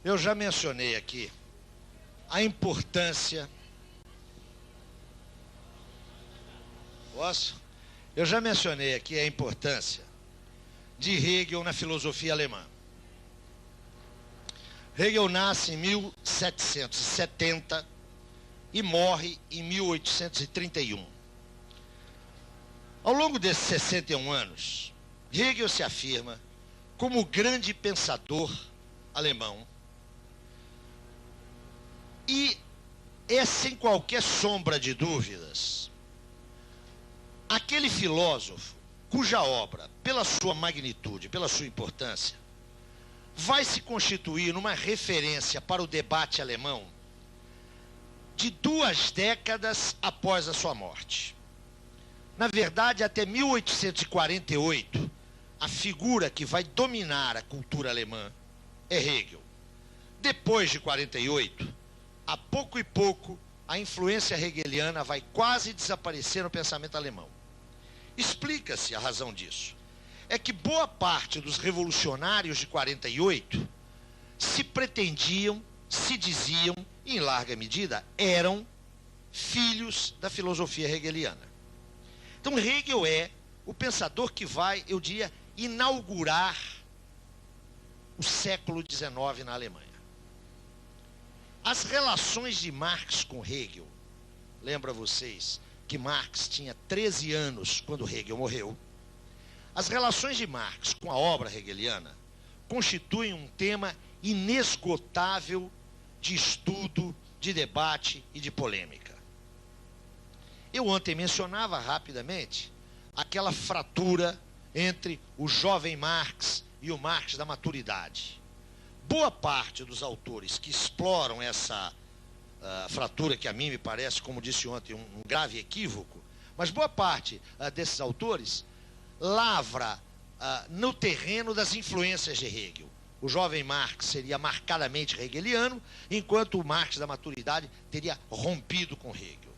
Eu já mencionei aqui a importância. Posso? Eu já mencionei aqui a importância de Hegel na filosofia alemã. Hegel nasce em 1770 e morre em 1831. Ao longo desses 61 anos, Hegel se afirma como o grande pensador alemão. E é, sem qualquer sombra de dúvidas, aquele filósofo cuja obra, pela sua magnitude, pela sua importância, vai se constituir numa referência para o debate alemão de 2 décadas após a sua morte. Na verdade, até 1848, a figura que vai dominar a cultura alemã é Hegel. Depois de 48, a pouco e pouco, a influência hegeliana vai quase desaparecer no pensamento alemão. Explica-se a razão disso. É que boa parte dos revolucionários de 48 se pretendiam, se diziam, em larga medida, eram filhos da filosofia hegeliana. Então Hegel é o pensador que vai, eu diria, inaugurar o século XIX na Alemanha. As relações de Marx com Hegel, lembra vocês que Marx tinha 13 anos quando Hegel morreu. As relações de Marx com a obra hegeliana constituem um tema inesgotável de estudo, de debate e de polêmica. Eu ontem mencionava rapidamente aquela fratura entre o jovem Marx e o Marx da maturidade. Boa parte dos autores que exploram essa fratura, que a mim me parece, como disse ontem, um grave equívoco, mas boa parte desses autores lavra no terreno das influências de Hegel. O jovem Marx seria marcadamente hegeliano, enquanto o Marx da maturidade teria rompido com Hegel.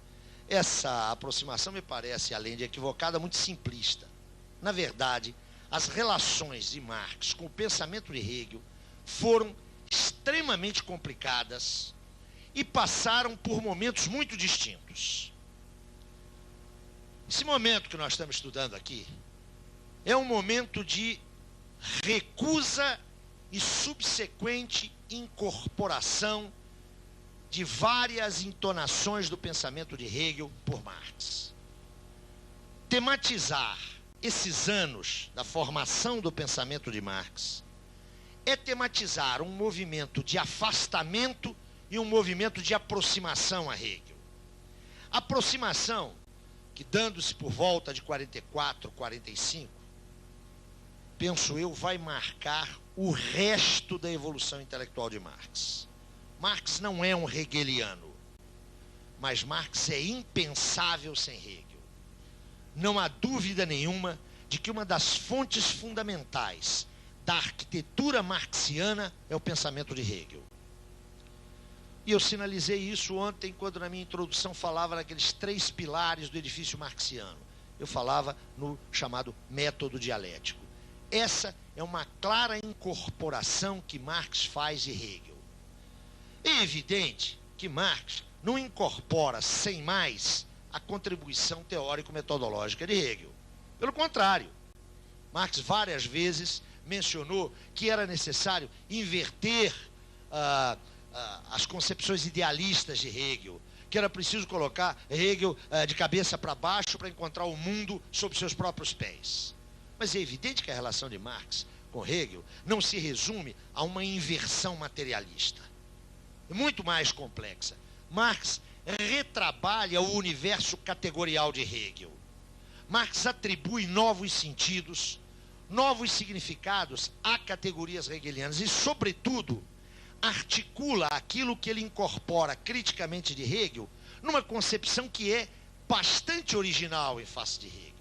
Essa aproximação me parece, além de equivocada, muito simplista. Na verdade, as relações de Marx com o pensamento de Hegel foram extremamente complicadas e passaram por momentos muito distintos. Esse momento que nós estamos estudando aqui é um momento de recusa e subsequente incorporação de várias entonações do pensamento de Hegel por Marx. Tematizar esses anos da formação do pensamento de Marx é tematizar um movimento de afastamento e um movimento de aproximação a Hegel. Aproximação que, dando-se por volta de 44, 45, penso eu, vai marcar o resto da evolução intelectual de Marx. Marx não é um hegeliano, mas Marx é impensável sem Hegel. Não há dúvida nenhuma de que uma das fontes fundamentais da arquitetura marxiana é o pensamento de Hegel. E eu sinalizei isso ontem, quando na minha introdução falava naqueles 3 pilares do edifício marxiano. Eu falava no chamado método dialético. Essa é uma clara incorporação que Marx faz de Hegel. É evidente que Marx não incorpora sem mais a contribuição teórico-metodológica de Hegel. Pelo contrário, Marx várias vezes mencionou que era necessário inverter as concepções idealistas de Hegel, que era preciso colocar Hegel de cabeça para baixo para encontrar o mundo sob seus próprios pés. Mas é evidente que a relação de Marx com Hegel não se resume a uma inversão materialista. É muito mais complexa. Marx retrabalha o universo categorial de Hegel. Marx atribui novos sentidos, novos significados a categorias hegelianas e, sobretudo, articula aquilo que ele incorpora criticamente de Hegel numa concepção que é bastante original em face de Hegel.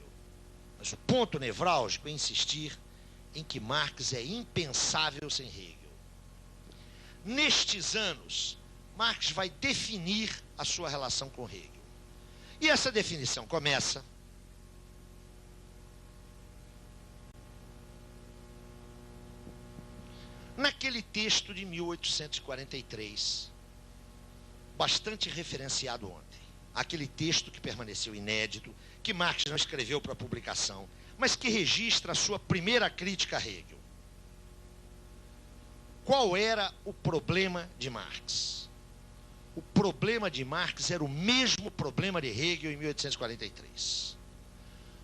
Mas o ponto nevrálgico é insistir em que Marx é impensável sem Hegel. Nestes anos, Marx vai definir a sua relação com Hegel. E essa definição começa naquele texto de 1843, bastante referenciado ontem. Aquele texto que permaneceu inédito, que Marx não escreveu para publicação, mas que registra a sua primeira crítica a Hegel. Qual era o problema de Marx? O problema de Marx era o mesmo problema de Hegel em 1843.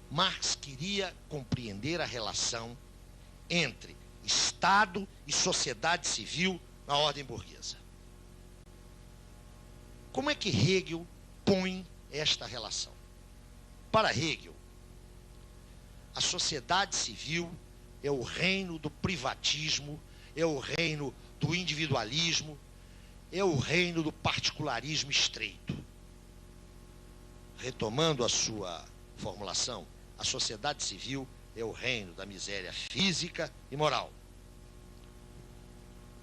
Marx queria compreender a relação entre Estado e sociedade civil na ordem burguesa. Como é que Hegel põe esta relação? Para Hegel, a sociedade civil é o reino do privatismo, é o reino do individualismo, é o reino do particularismo estreito. Retomando a sua formulação, a sociedade civil é o reino da miséria física e moral.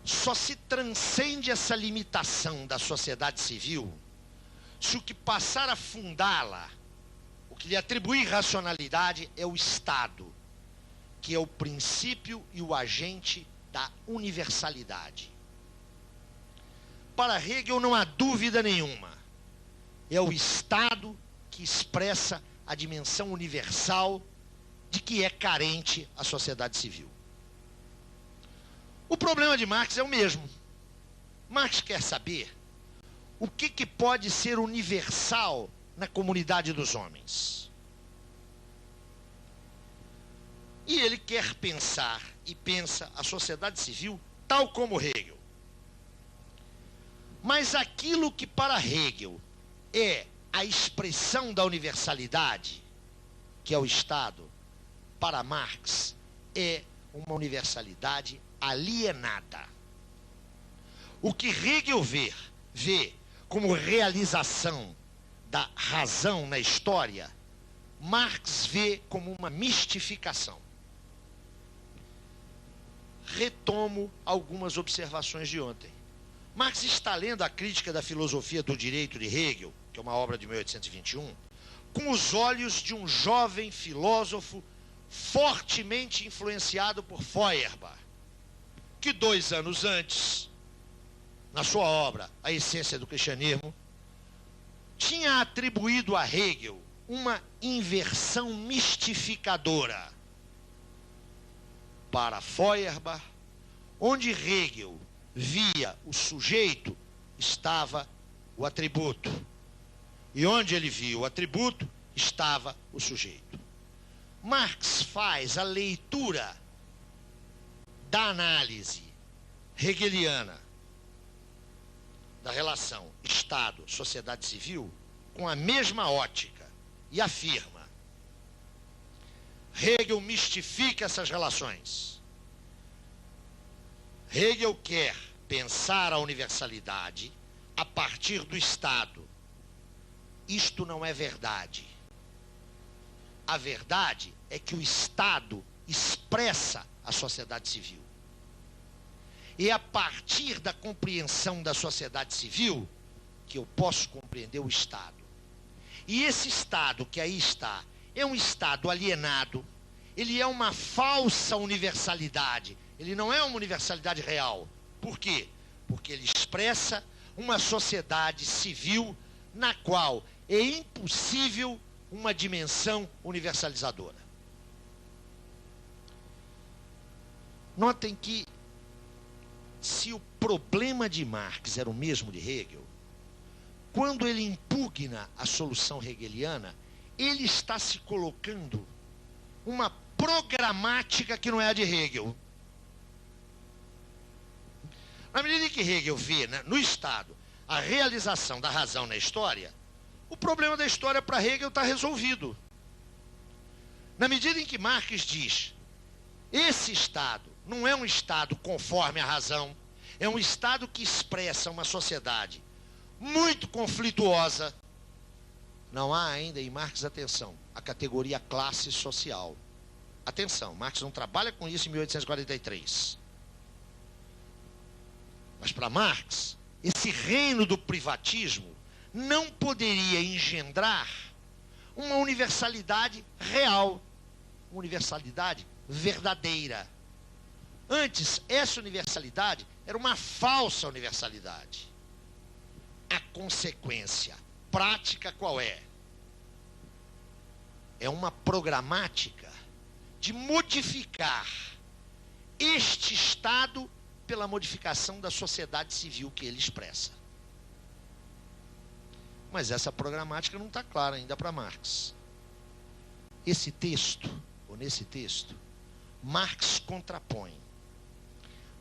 Só se transcende essa limitação da sociedade civil se o que passar a fundá-la, o que lhe atribuir racionalidade, é o Estado, que é o princípio e o agente da universalidade. Para Hegel não há dúvida nenhuma. É o Estado que expressa a dimensão universal de que é carente a sociedade civil. O problema de Marx é o mesmo. Marx quer saber o que pode ser universal na comunidade dos homens. E ele quer pensar, e pensa, a sociedade civil tal como Hegel. Mas aquilo que para Hegel é a expressão da universalidade, que é o Estado, para Marx é uma universalidade alienada. O que Hegel vê como realização da razão na história, Marx vê como uma mistificação. Retomo algumas observações de ontem. Marx está lendo a Crítica da Filosofia do Direito de Hegel, que é uma obra de 1821, com os olhos de um jovem filósofo fortemente influenciado por Feuerbach, que 2 anos antes na sua obra A Essência do Cristianismo, tinha atribuído a Hegel uma inversão mistificadora para Feuerbach, onde Hegel via o sujeito, estava o atributo. E onde ele via o atributo, estava o sujeito. Marx faz a leitura da análise hegeliana da relação Estado-sociedade civil com a mesma ótica e afirma: Hegel mistifica essas relações. Hegel quer pensar a universalidade a partir do Estado. Isto não é verdade. A verdade é que o Estado expressa a sociedade civil. E a partir da compreensão da sociedade civil que eu posso compreender o Estado. E esse Estado que aí está é um Estado alienado, ele é uma falsa universalidade, ele não é uma universalidade real. Por quê? Porque ele expressa uma sociedade civil na qual é impossível uma dimensão universalizadora. Notem que, se o problema de Marx era o mesmo de Hegel, quando ele impugna a solução hegeliana, ele está se colocando uma programática que não é a de Hegel. Na medida em que Hegel vê, né, no Estado a realização da razão na história, o problema da história para Hegel está resolvido. Na medida em que Marx diz: esse Estado não é um Estado conforme a razão, é um Estado que expressa uma sociedade muito conflituosa. Não há ainda em Marx, atenção, a categoria classe social. Atenção, Marx não trabalha com isso em 1843. Mas para Marx, esse reino do privatismo não poderia engendrar uma universalidade real, uma universalidade verdadeira. Antes, essa universalidade era uma falsa universalidade. A consequência prática qual é? É uma programática de modificar este Estado pela modificação da sociedade civil que ele expressa. Mas essa programática não está clara ainda para Marx. Esse texto, ou nesse texto, Marx contrapõe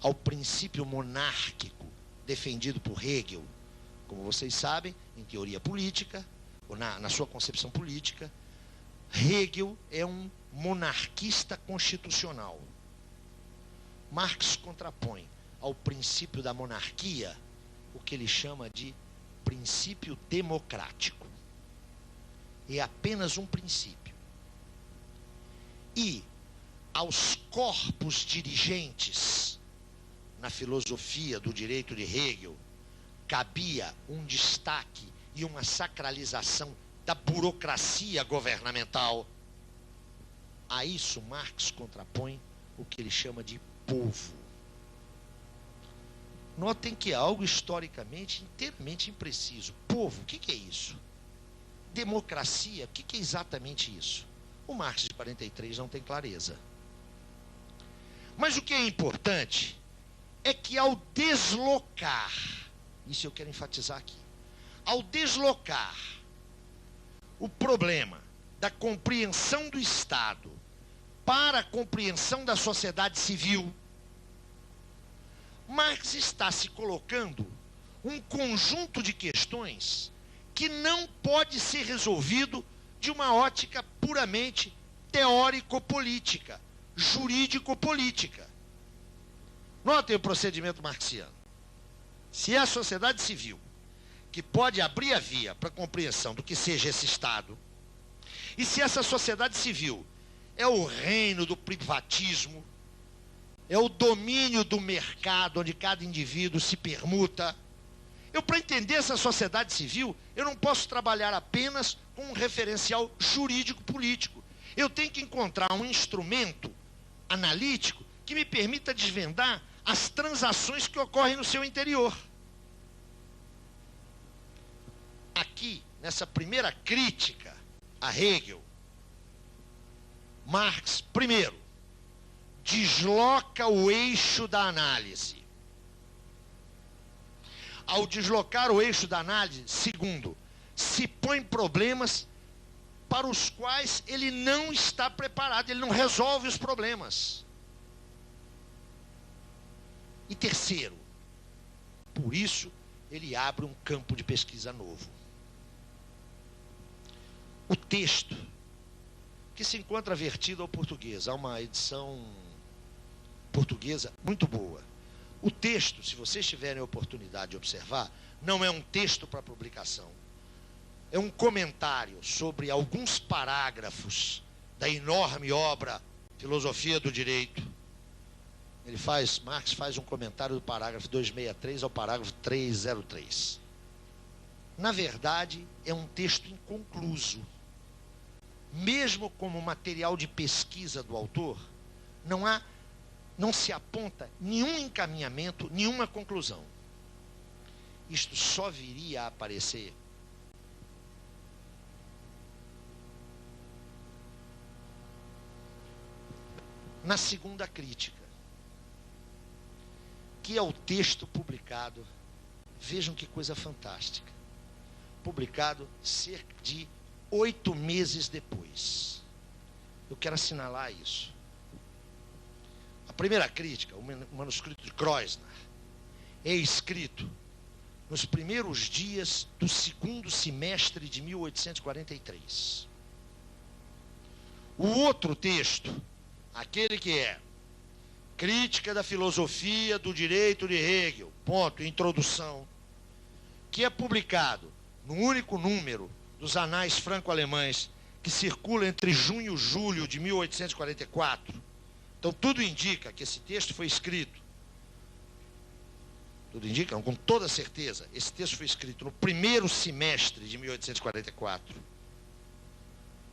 ao princípio monárquico defendido por Hegel, como vocês sabem, em teoria política, ou na sua concepção política. Hegel é um monarquista constitucional. Marx contrapõe ao princípio da monarquia o que ele chama de princípio democrático. É apenas um princípio. E aos corpos dirigentes, na filosofia do direito de Hegel, cabia um destaque e uma sacralização da burocracia governamental. A isso Marx contrapõe o que ele chama de povo. Notem que é algo historicamente inteiramente impreciso. Povo, o que é isso? Democracia, o que é exatamente isso? O Marx de 43 não tem clareza. Mas o que é importante é que ao deslocar, isso eu quero enfatizar aqui, ao deslocar o problema da compreensão do Estado para a compreensão da sociedade civil, Marx está se colocando um conjunto de questões que não pode ser resolvido de uma ótica puramente teórico-política, jurídico-política. Notem o procedimento marxiano. Se é a sociedade civil que pode abrir a via para a compreensão do que seja esse Estado, e se essa sociedade civil é o reino do privatismo, é o domínio do mercado onde cada indivíduo se permuta, para entender essa sociedade civil, eu não posso trabalhar apenas com um referencial jurídico-político. Eu tenho que encontrar um instrumento analítico que me permita desvendar as transações que ocorrem no seu interior. Aqui, nessa primeira crítica a Hegel, Marx, primeiro, desloca o eixo da análise. Ao deslocar o eixo da análise, segundo, se põe problemas para os quais ele não está preparado, ele não resolve os problemas. E terceiro, por isso, ele abre um campo de pesquisa novo. O texto, que se encontra vertido ao português, há uma edição portuguesa muito boa. O texto, se vocês tiverem a oportunidade de observar, não é um texto para publicação. É um comentário sobre alguns parágrafos da enorme obra Filosofia do Direito. Marx faz um comentário do parágrafo 263 ao parágrafo 303. Na verdade, é um texto inconcluso. Mesmo como material de pesquisa do autor, não se aponta nenhum encaminhamento, nenhuma conclusão. Isto só viria a aparecer na segunda crítica, que é o texto publicado, vejam que coisa fantástica, publicado cerca de 8 meses depois. Eu quero assinalar isso. A primeira crítica, o manuscrito de Kreuzner, é escrito nos primeiros dias do segundo semestre de 1843. O outro texto, aquele que é Crítica da Filosofia do Direito de Hegel, introdução, que é publicado no único número dos Anais Franco-Alemães, que circula entre junho e julho de 1844. Então, tudo indica que esse texto foi escrito, com toda certeza, esse texto foi escrito no primeiro semestre de 1844.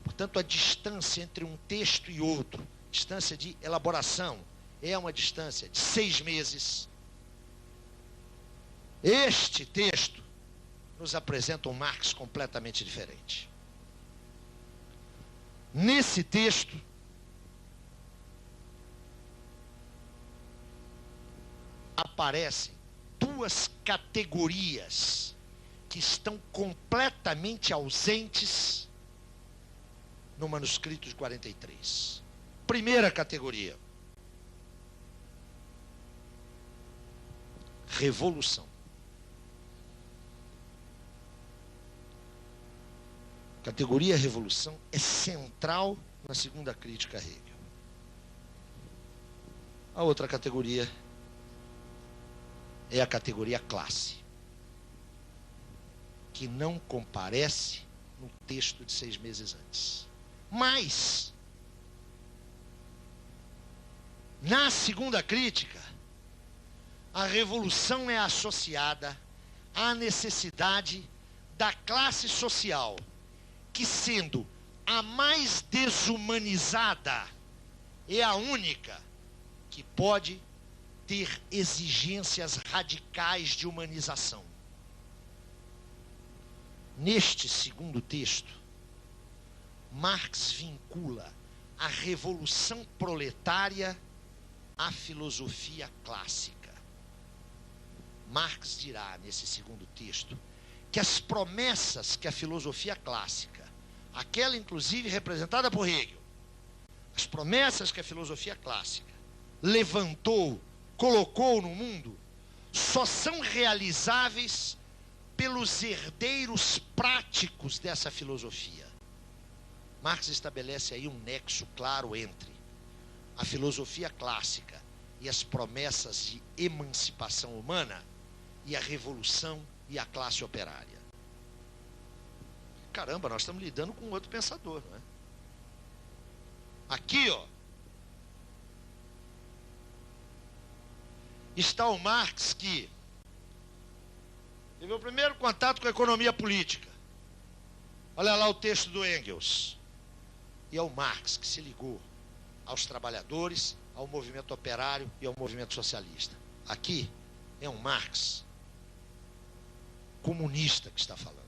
Portanto, a distância entre um texto e outro, distância de elaboração, é uma distância de 6 meses. Este texto nos apresenta um Marx completamente diferente. Nesse texto, aparecem 2 categorias que estão completamente ausentes no manuscrito de 43. Primeira categoria: revolução. Categoria revolução é central na segunda crítica a Hegel. A outra categoria é a categoria classe, que não comparece no texto de 6 meses antes. Mas, na segunda crítica, a revolução é associada à necessidade da classe social, que, sendo a mais desumanizada, é a única que pode ter exigências radicais de humanização. Neste segundo texto, Marx vincula a revolução proletária à filosofia clássica. Marx dirá, nesse segundo texto, que as promessas que a filosofia clássica, aquela inclusive representada por Hegel, as promessas que a filosofia clássica levantou, colocou no mundo, só são realizáveis pelos herdeiros práticos dessa filosofia. Marx estabelece aí um nexo claro entre a filosofia clássica e as promessas de emancipação humana e a revolução e a classe operária. Caramba, nós estamos lidando com outro pensador, não é? Aqui, está o Marx, que teve o primeiro contato com a economia política. Olha lá o texto do Engels. E é o Marx que se ligou aos trabalhadores, ao movimento operário e ao movimento socialista. Aqui é um Marx comunista que está falando.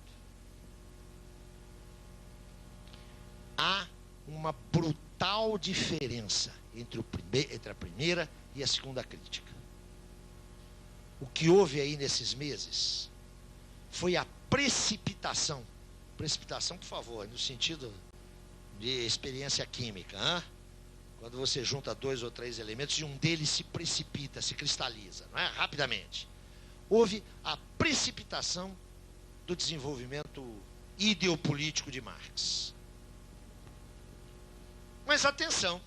há uma brutal diferença entre a primeira e a segunda crítica. O que houve aí nesses meses foi a precipitação. Precipitação, por favor, no sentido de experiência química, hein? Quando você junta 2 ou 3 elementos e um deles se precipita, se cristaliza, não é? Rapidamente. Houve a precipitação do desenvolvimento ideopolítico de Marx. Mas atenção,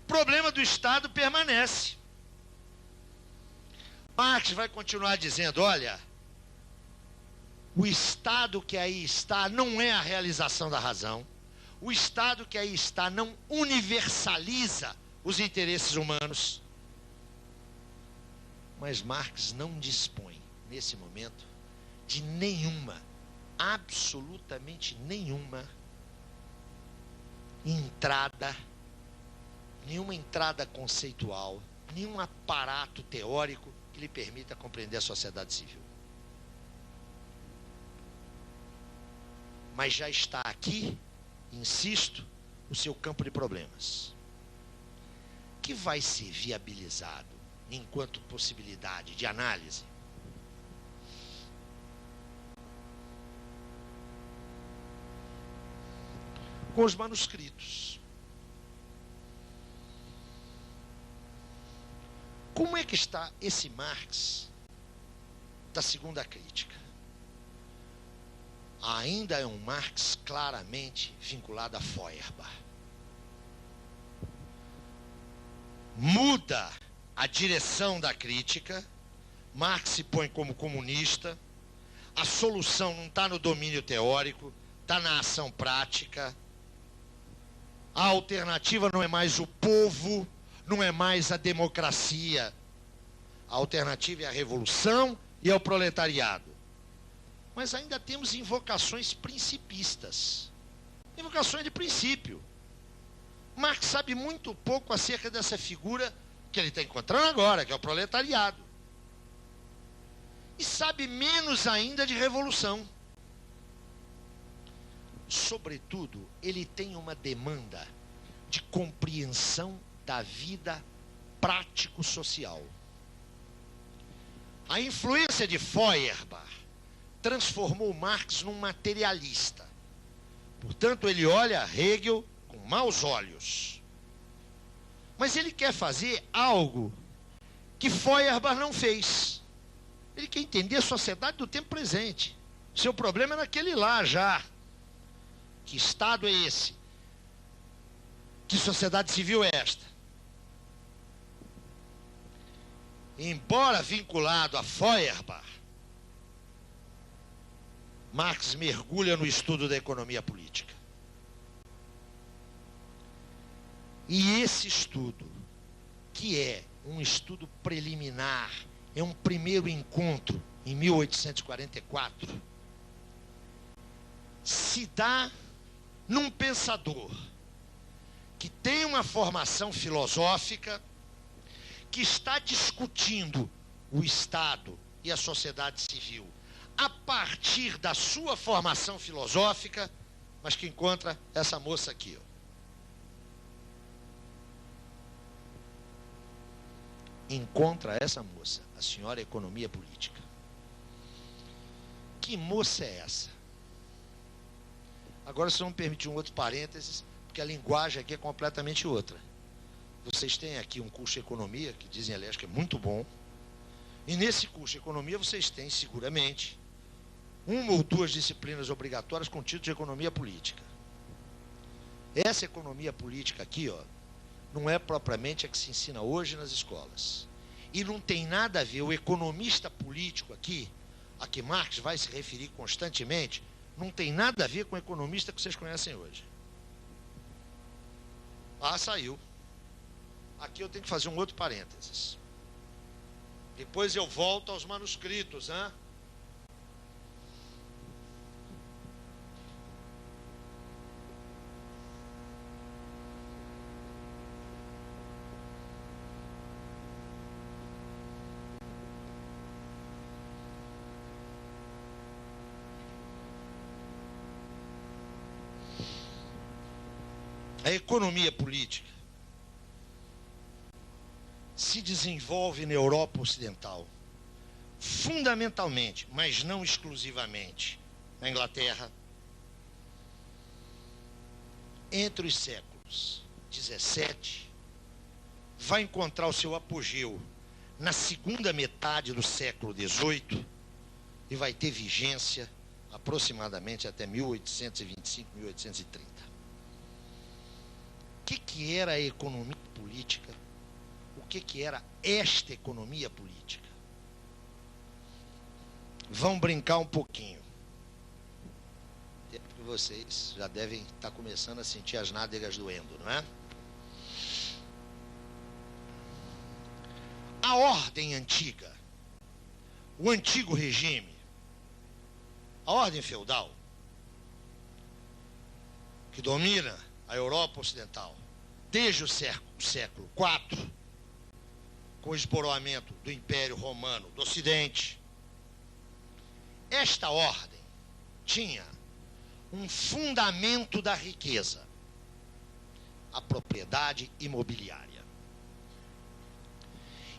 o problema do Estado permanece. Marx vai continuar dizendo, olha, o Estado que aí está não é a realização da razão, o Estado que aí está não universaliza os interesses humanos. Mas Marx não dispõe, nesse momento, de nenhuma, absolutamente nenhuma entrada conceitual, nenhum aparato teórico que lhe permita compreender a sociedade civil. Mas já está aqui, insisto, o seu campo de problemas, que vai ser viabilizado enquanto possibilidade de análise com os manuscritos. Como é que está esse Marx da segunda crítica? Ainda é um Marx claramente vinculado a Feuerbach. Muda a direção da crítica, Marx se põe como comunista, a solução não está no domínio teórico, está na ação prática. A alternativa não é mais o povo, não é mais a democracia. A alternativa é a revolução e é o proletariado. Mas ainda temos invocações principistas. Invocações de princípio. Marx sabe muito pouco acerca dessa figura que ele está encontrando agora, que é o proletariado. E sabe menos ainda de revolução. Sobretudo, ele tem uma demanda de compreensão da vida prático-social. A influência de Feuerbach transformou Marx num materialista. Portanto, ele olha Hegel com maus olhos. Mas ele quer fazer algo que Feuerbach não fez. Ele quer entender a sociedade do tempo presente. Seu problema é naquele lá já. Que Estado é esse? Que sociedade civil é esta? Embora vinculado a Feuerbach, Marx mergulha no estudo da economia política. E esse estudo, que é um estudo preliminar, é um primeiro encontro em 1844, se dá num pensador que tem uma formação filosófica, que está discutindo o Estado e a sociedade civil a partir da sua formação filosófica, mas que encontra essa moça aqui, ó. Encontra essa moça, a senhora economia política. Que moça é essa? Agora, se não me permitir um outro parênteses, porque a linguagem aqui é completamente outra. Vocês têm aqui um curso de economia, que dizem, aliás, que é muito bom. E nesse curso de economia vocês têm, seguramente, 1 ou 2 disciplinas obrigatórias com título de economia política. Essa economia política aqui, ó, não é propriamente a que se ensina hoje nas escolas. E não tem nada a ver, o economista político aqui, a que Marx vai se referir constantemente, não tem nada a ver com o economista que vocês conhecem hoje. Ah, saiu. Aqui eu tenho que fazer um outro parênteses. Depois eu volto aos manuscritos, hein? A economia política se desenvolve na Europa Ocidental, fundamentalmente, mas não exclusivamente, na Inglaterra, entre os séculos 17, vai encontrar o seu apogeu na segunda metade do século 18 e vai ter vigência aproximadamente até 1825, 1830. O que era a economia política? O que era esta economia política? Vão brincar um pouquinho. Porque vocês já devem estar começando a sentir as nádegas doendo, não é? A ordem antiga, o antigo regime, a ordem feudal, que domina a Europa Ocidental desde o século IV, com o esboroamento do Império Romano do Ocidente, esta ordem tinha um fundamento da riqueza, a propriedade imobiliária.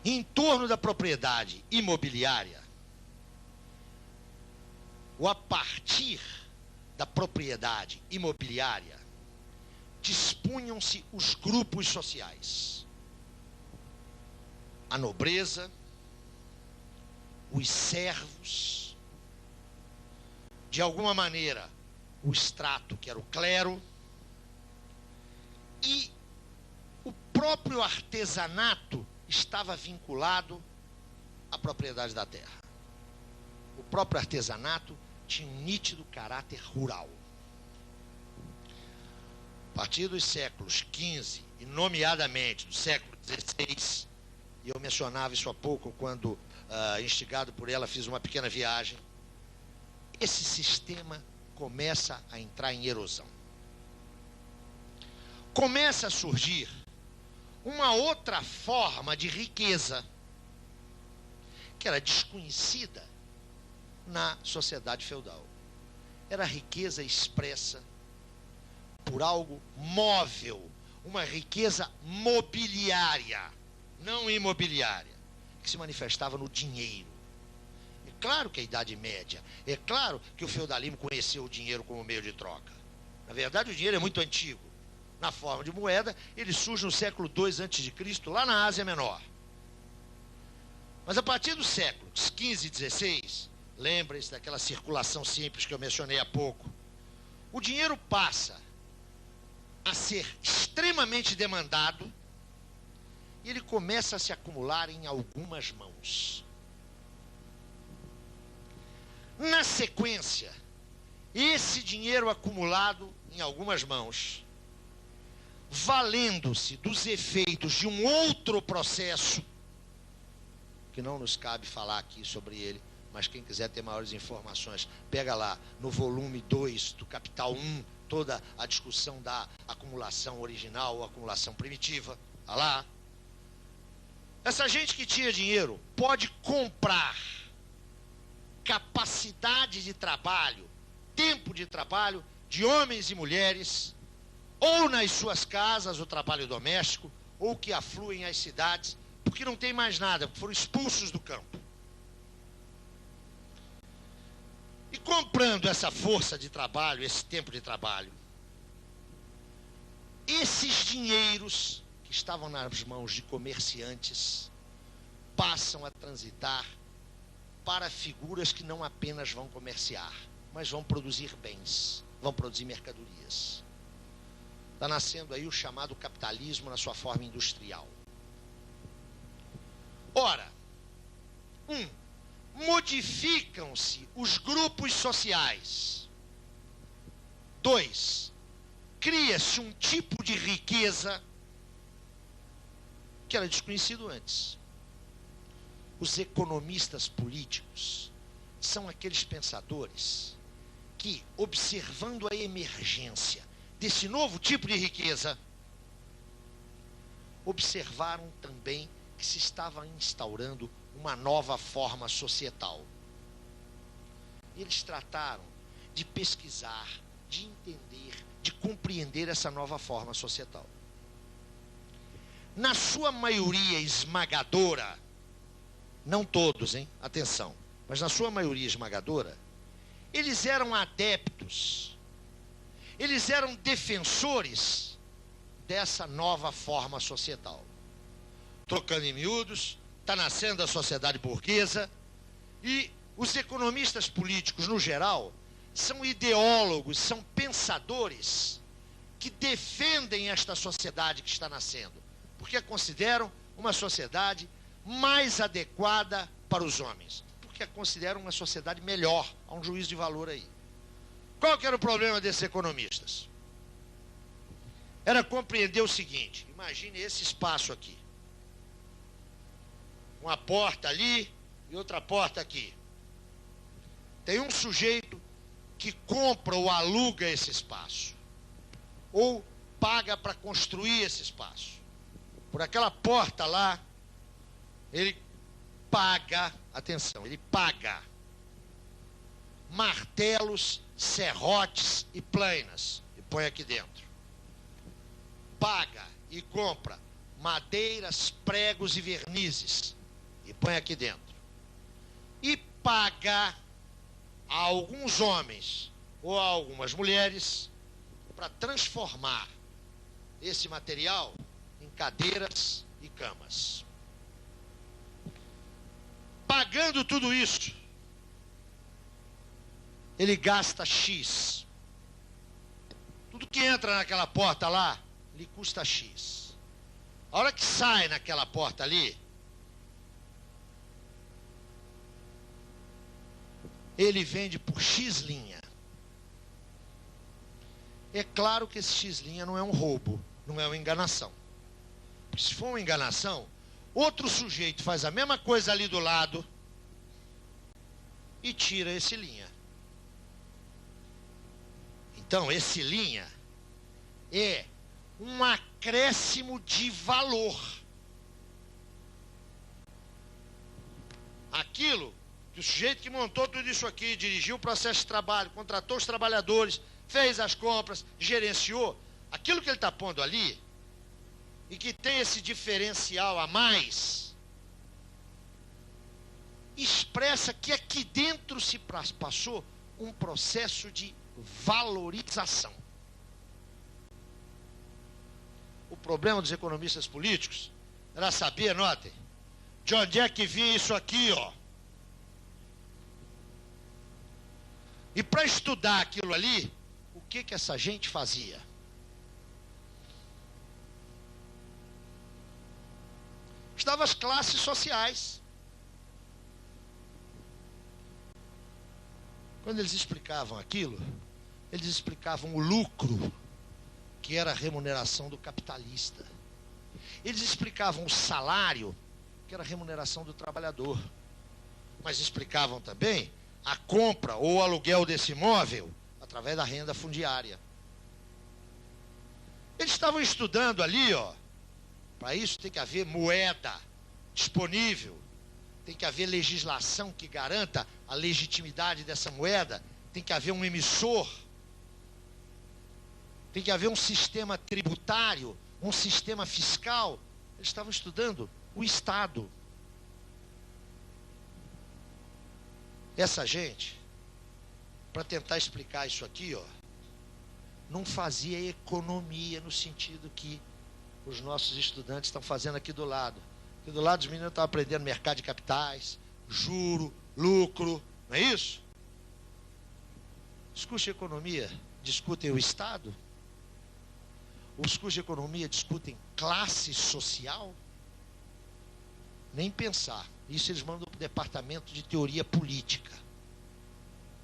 Em torno da propriedade imobiliária, ou a partir da propriedade imobiliária, dispunham-se os grupos sociais. A nobreza, os servos, de alguma maneira, o extrato, que era o clero, e o próprio artesanato estava vinculado à propriedade da terra. O próprio artesanato tinha um nítido caráter rural. A partir dos séculos XV, e nomeadamente do século XVI, e eu mencionava isso há pouco, quando, instigado por ela, fiz uma pequena viagem, esse sistema começa a entrar em erosão. Começa a surgir uma outra forma de riqueza, que era desconhecida na sociedade feudal. Era a riqueza expressa por algo móvel, uma riqueza mobiliária, não imobiliária, que se manifestava no dinheiro. É claro que a Idade Média, é claro que o feudalismo conheceu o dinheiro como meio de troca. Na verdade, o dinheiro é muito antigo. Na forma de moeda, ele surge no século II a.C., lá na Ásia Menor. Mas a partir dos séculos XV e XVI, lembrem-se daquela circulação simples que eu mencionei há pouco, o dinheiro passa a ser extremamente demandado e ele começa a se acumular em algumas mãos. Na sequência, esse dinheiro acumulado em algumas mãos, valendo-se dos efeitos de um outro processo, que não nos cabe falar aqui sobre ele, mas quem quiser ter maiores informações, pega lá no volume 2 do Capital 1, toda a discussão da acumulação original ou acumulação primitiva. Olha lá. Essa gente que tinha dinheiro pode comprar capacidade de trabalho, tempo de trabalho de homens e mulheres, ou nas suas casas, o trabalho doméstico, ou que afluem às cidades, porque não tem mais nada, porque foram expulsos do campo. E comprando essa força de trabalho, esse tempo de trabalho, esses dinheiros que estavam nas mãos de comerciantes passam a transitar para figuras que não apenas vão comerciar, mas vão produzir bens, vão produzir mercadorias. Está nascendo aí o chamado capitalismo na sua forma industrial. Ora, modificam-se os grupos sociais. 2, cria-se um tipo de riqueza que era desconhecido antes. Os economistas políticos são aqueles pensadores que, observando a emergência desse novo tipo de riqueza, observaram também que se estava instaurando uma nova forma societal. Eles trataram de pesquisar, de entender, de compreender essa nova forma societal. Na sua maioria esmagadora, não todos, hein? Atenção, mas na sua maioria esmagadora, eles eram adeptos, eles eram defensores dessa nova forma societal. Trocando em miúdos, está nascendo a sociedade burguesa, e os economistas políticos, no geral, são ideólogos, são pensadores que defendem esta sociedade que está nascendo, porque a consideram uma sociedade mais adequada para os homens, porque a consideram uma sociedade melhor, há um juízo de valor aí. Qual que era o problema desses economistas? Era compreender o seguinte: imagine esse espaço aqui, uma porta ali e outra porta aqui. Tem um sujeito que compra ou aluga esse espaço, ou paga para construir esse espaço. Por aquela porta lá, ele paga, atenção, ele paga martelos, serrotes e plainas e põe aqui dentro. Paga e compra madeiras, pregos e vernizes e põe aqui dentro. E paga a alguns homens ou a algumas mulheres para transformar esse material em cadeiras e camas. Pagando tudo isso, ele gasta X. Tudo que entra naquela porta lá, lhe custa X. A hora que sai naquela porta ali, ele vende por X linha. É claro que esse X linha não é um roubo, não é uma enganação. Porque se for uma enganação, outro sujeito faz a mesma coisa ali do lado e tira esse linha. Então, esse linha é um acréscimo de valor. Aquilo que o sujeito que montou tudo isso aqui, dirigiu o processo de trabalho, contratou os trabalhadores, fez as compras, gerenciou, aquilo que ele está pondo ali, e que tem esse diferencial a mais, expressa que aqui dentro se passou um processo de valorização. O problema dos economistas políticos era saber, notem, de onde é que vinha isso aqui, ó. E para estudar aquilo ali, o que essa gente fazia? Estudava as classes sociais. Quando eles explicavam aquilo, eles explicavam o lucro, que era a remuneração do capitalista. Eles explicavam o salário, que era a remuneração do trabalhador. Mas explicavam também a compra ou o aluguel desse imóvel através da renda fundiária. Eles estavam estudando ali, ó. Para isso tem que haver moeda disponível, tem que haver legislação que garanta a legitimidade dessa moeda, tem que haver um emissor, tem que haver um sistema tributário, um sistema fiscal. Eles estavam estudando o Estado. Essa gente, para tentar explicar isso aqui, ó, não fazia economia no sentido que os nossos estudantes estão fazendo aqui do lado. Aqui do lado os meninos estão aprendendo mercado de capitais, juro, lucro, não é isso? Os cursos de economia discutem o Estado? Os cursos de economia discutem classe social? Nem pensar. Isso eles mandam para o departamento de teoria política.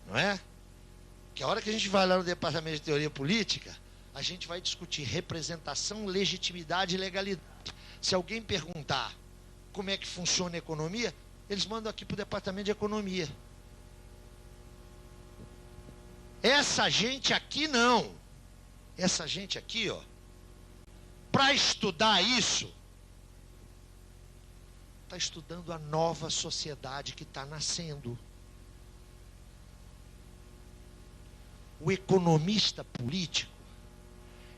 Não é? Que a hora que a gente vai lá no departamento de teoria política, a gente vai discutir representação, legitimidade e legalidade. Se alguém perguntar como é que funciona a economia, eles mandam aqui para o departamento de economia. Essa gente aqui não. Essa gente aqui, ó, para estudar isso, está estudando a nova sociedade que está nascendo. O economista político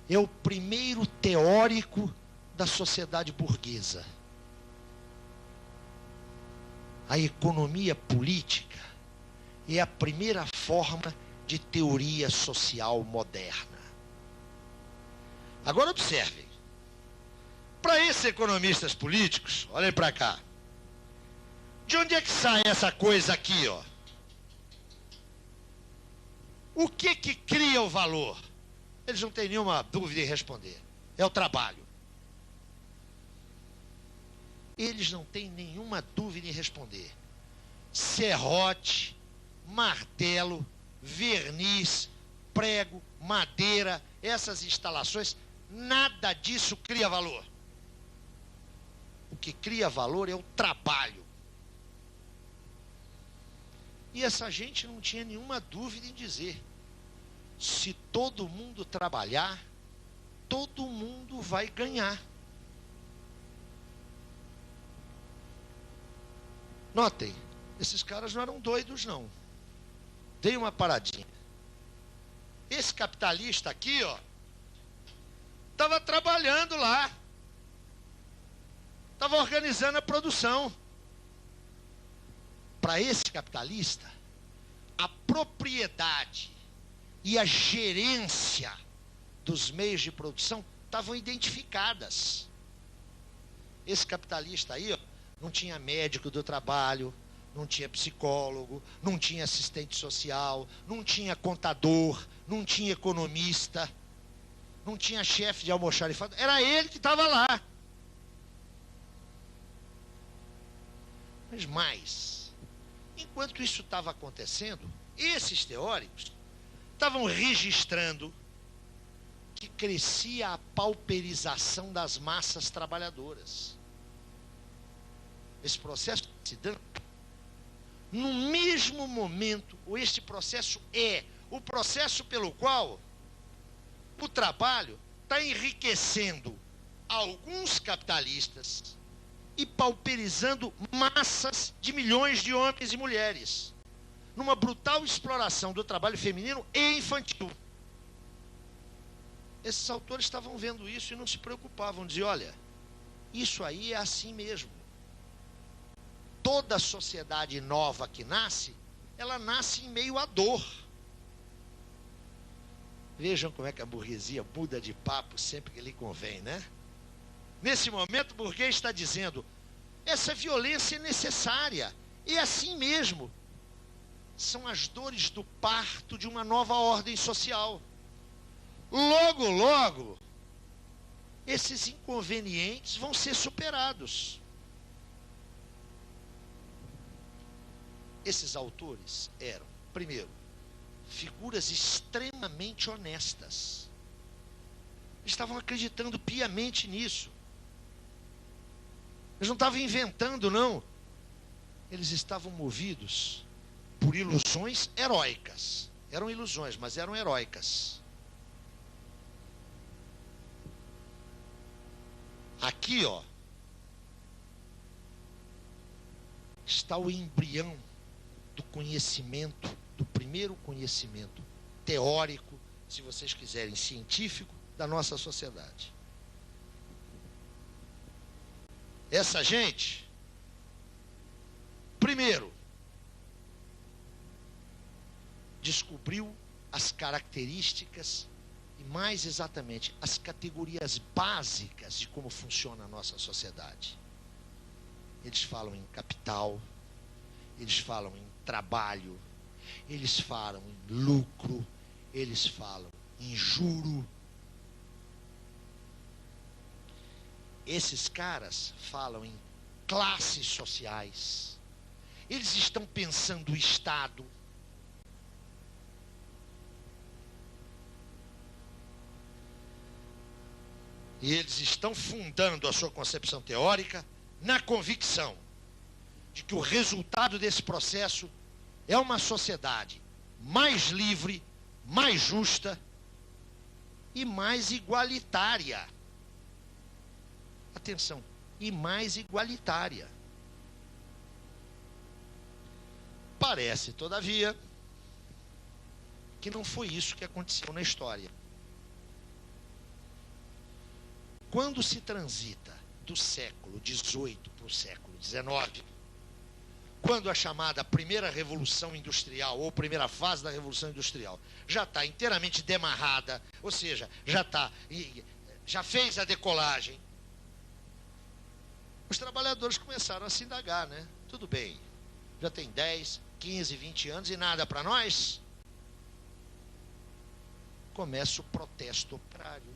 é o primeiro teórico da sociedade burguesa. A economia política é a primeira forma de teoria social moderna. Agora observem. Para esses economistas políticos, olhem para cá. De onde é que sai essa coisa aqui, ó? O que cria o valor? Eles não têm nenhuma dúvida em responder. É o trabalho. Eles não têm nenhuma dúvida em responder. Serrote, martelo, verniz, prego, madeira, essas instalações, nada disso cria valor. O que cria valor é o trabalho. E essa gente não tinha nenhuma dúvida em dizer: se todo mundo trabalhar, todo mundo vai ganhar. Notem, esses caras não eram doidos, não. Dei uma paradinha. Esse capitalista aqui, ó, estava trabalhando lá. Estava organizando a produção. Para esse capitalista, a propriedade e a gerência dos meios de produção estavam identificadas. Esse capitalista aí, ó, não tinha médico do trabalho, não tinha psicólogo, não tinha assistente social, não tinha contador, não tinha economista, não tinha chefe de almoxarifado. Era ele que estava lá. Mas mais, enquanto isso estava acontecendo, esses teóricos estavam registrando que crescia a pauperização das massas trabalhadoras. Esse processo se dando no mesmo momento, ou este processo é o processo pelo qual o trabalho está enriquecendo alguns capitalistas e pauperizando massas de milhões de homens e mulheres, numa brutal exploração do trabalho feminino e infantil. Esses autores estavam vendo isso e não se preocupavam, diziam: olha, isso aí é assim mesmo. Toda sociedade nova que nasce, ela nasce em meio à dor. Vejam como é que a burguesia muda de papo sempre que lhe convém, né? Nesse momento, o burguês está dizendo: essa violência é necessária, é assim mesmo. São as dores do parto de uma nova ordem social. Logo, logo, esses inconvenientes vão ser superados. Esses autores eram, primeiro, figuras extremamente honestas. Eles estavam acreditando piamente nisso. Eles não estavam inventando, não. Eles estavam movidos por ilusões heróicas. Eram ilusões, mas eram heróicas. Aqui, ó, está o embrião do conhecimento, do primeiro conhecimento teórico, se vocês quiserem, científico, da nossa sociedade. Essa gente, primeiro, descobriu as características e, mais exatamente, as categorias básicas de como funciona a nossa sociedade. Eles falam em capital, eles falam em trabalho, eles falam em lucro, eles falam em juro. Esses caras falam em classes sociais. Eles estão pensando o Estado. E eles estão fundando a sua concepção teórica na convicção de que o resultado desse processo é uma sociedade mais livre, mais justa e mais igualitária. Atenção, e mais igualitária. Parece, todavia, que não foi isso que aconteceu na história. quando se transita do século XVIII para o século XIX, quando a chamada primeira revolução industrial, ou primeira fase da revolução industrial, já está inteiramente demarrada, ou seja, já fez a decolagem, os trabalhadores começaram a se indagar, né? Tudo bem, já tem 10, 15, 20 anos e nada para nós. Começa o protesto operário,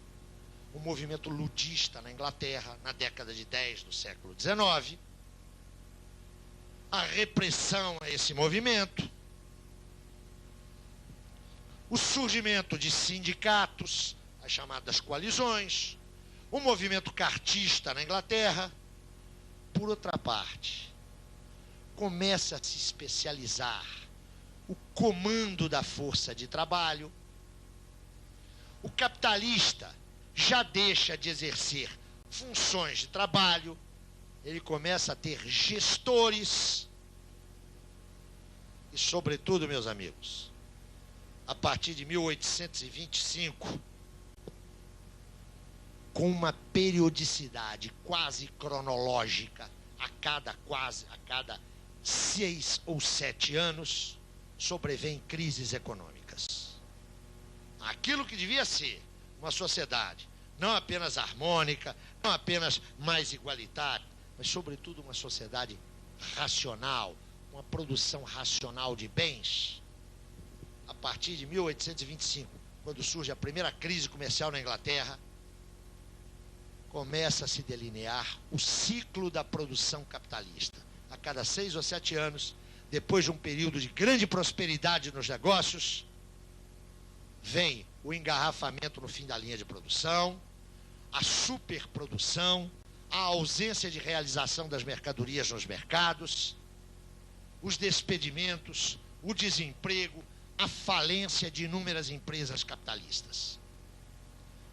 o movimento ludista na Inglaterra, na década de 10 do século XIX, a repressão a esse movimento, o surgimento de sindicatos, as chamadas coalizões, o movimento cartista na Inglaterra. Por outra parte, começa a se especializar o comando da força de trabalho. O capitalista já deixa de exercer funções de trabalho, ele começa a ter gestores e, sobretudo, meus amigos, a partir de 1825, com uma periodicidade quase cronológica, a cada 6 ou 7 anos, sobrevêm crises econômicas. Aquilo que devia ser uma sociedade não apenas harmônica, não apenas mais igualitária, mas, sobretudo, uma sociedade racional, uma produção racional de bens. A partir de 1825, quando surge a primeira crise comercial na Inglaterra, começa a se delinear o ciclo da produção capitalista. A cada 6 ou 7 anos, depois de um período de grande prosperidade nos negócios, vem o engarrafamento no fim da linha de produção, a superprodução, a ausência de realização das mercadorias nos mercados, os despedimentos, o desemprego, a falência de inúmeras empresas capitalistas.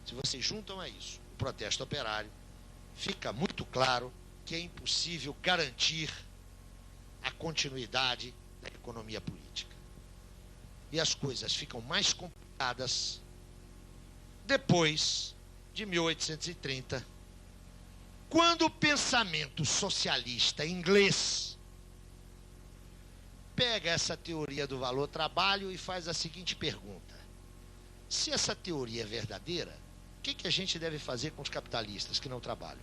Se vocês juntam a isso o protesto operário, fica muito claro que é impossível garantir a continuidade da economia política. E as coisas ficam mais complicadas depois de 1830, quando o pensamento socialista inglês pega essa teoria do valor-trabalho e faz a seguinte pergunta: se essa teoria é verdadeira, o que a gente deve fazer com os capitalistas que não trabalham?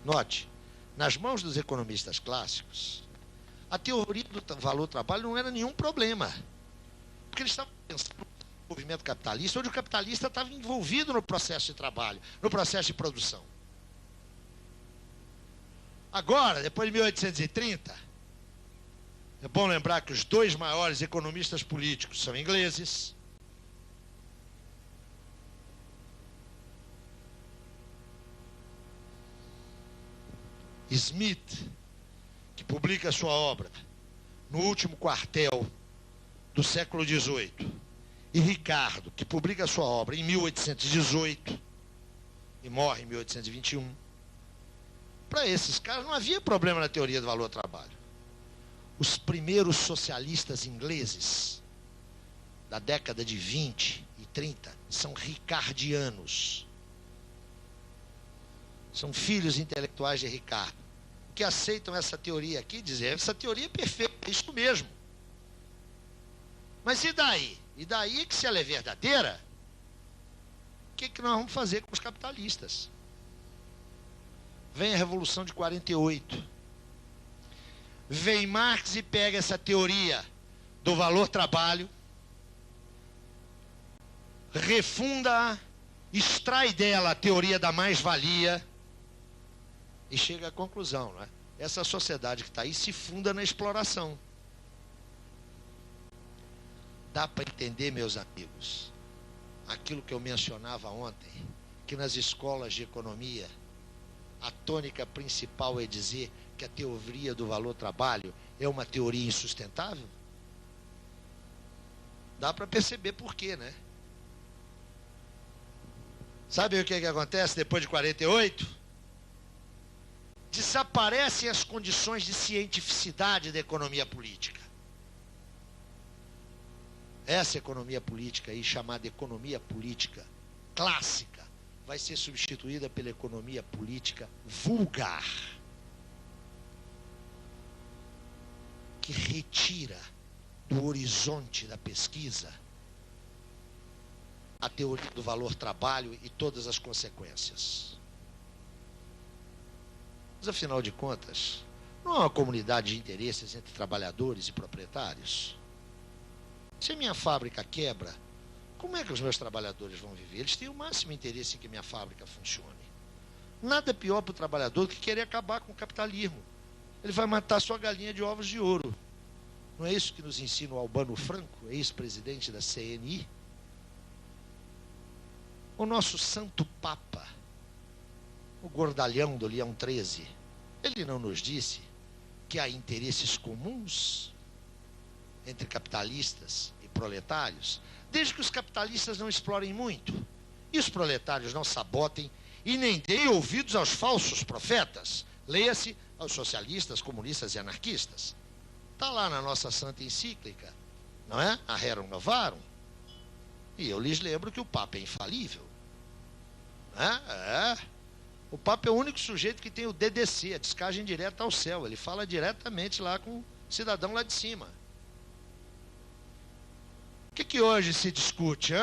Note, nas mãos dos economistas clássicos, a teoria do valor-trabalho não era nenhum problema, porque eles estavam pensando no movimento capitalista, onde o capitalista estava envolvido no processo de trabalho, no processo de produção. Agora, depois de 1830, é bom lembrar que os dois maiores economistas políticos são ingleses. Smith, que publica sua obra no último quartel do século XVIII, e Ricardo, que publica sua obra em 1818 e morre em 1821. Para esses caras não havia problema na teoria do valor-trabalho. Os primeiros socialistas ingleses da década de 20 e 30 são ricardianos. São filhos intelectuais de Ricardo, que aceitam essa teoria aqui e dizem: essa teoria é perfeita, é isso mesmo. Mas e daí? E daí que, se ela é verdadeira, o que nós vamos fazer com os capitalistas? Vem a Revolução de 48. Vem Marx e pega essa teoria do valor-trabalho, refunda-a, extrai dela a teoria da mais-valia e chega à conclusão, não é? Essa sociedade que está aí se funda na exploração. Dá para entender, meus amigos, aquilo que eu mencionava ontem, que nas escolas de economia a tônica principal é dizer que a teoria do valor-trabalho é uma teoria insustentável? Dá para perceber por quê, né? Sabe o que acontece depois de 48? Desaparecem as condições de cientificidade da economia política. Essa economia política aí, chamada economia política clássica, vai ser substituída pela economia política vulgar, que retira do horizonte da pesquisa a teoria do valor-trabalho e todas as consequências. Mas, afinal de contas, não há uma comunidade de interesses entre trabalhadores e proprietários? Se a minha fábrica quebra, como é que os meus trabalhadores vão viver? Eles têm o máximo interesse em que minha fábrica funcione. Nada pior para o trabalhador do que querer acabar com o capitalismo. Ele vai matar sua galinha de ovos de ouro. Não é isso que nos ensina o Albano Franco, ex-presidente da CNI? O nosso santo Papa, o gordalhão do Leão XIII, ele não nos disse que há interesses comuns entre capitalistas e proletários, desde que os capitalistas não explorem muito e os proletários não sabotem e nem deem ouvidos aos falsos profetas, leia-se aos socialistas, comunistas e anarquistas. Está lá na nossa santa encíclica, não é? A Rerum Novarum. E eu lhes lembro que o Papa é infalível. O Papa é o único sujeito que tem o DDC, a descagem direta ao céu. Ele fala diretamente lá com o cidadão lá de cima. O que hoje se discute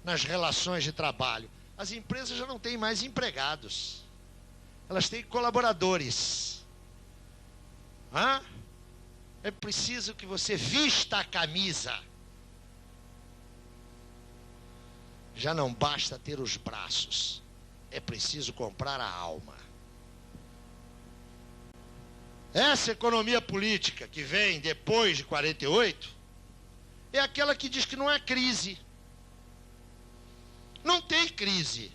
nas relações de trabalho? As empresas já não têm mais empregados. Elas têm colaboradores. É preciso que você vista a camisa. Já não basta ter os braços. É preciso comprar a alma. Essa economia política que vem depois de 48 é aquela que diz que não há crise. Não tem crise.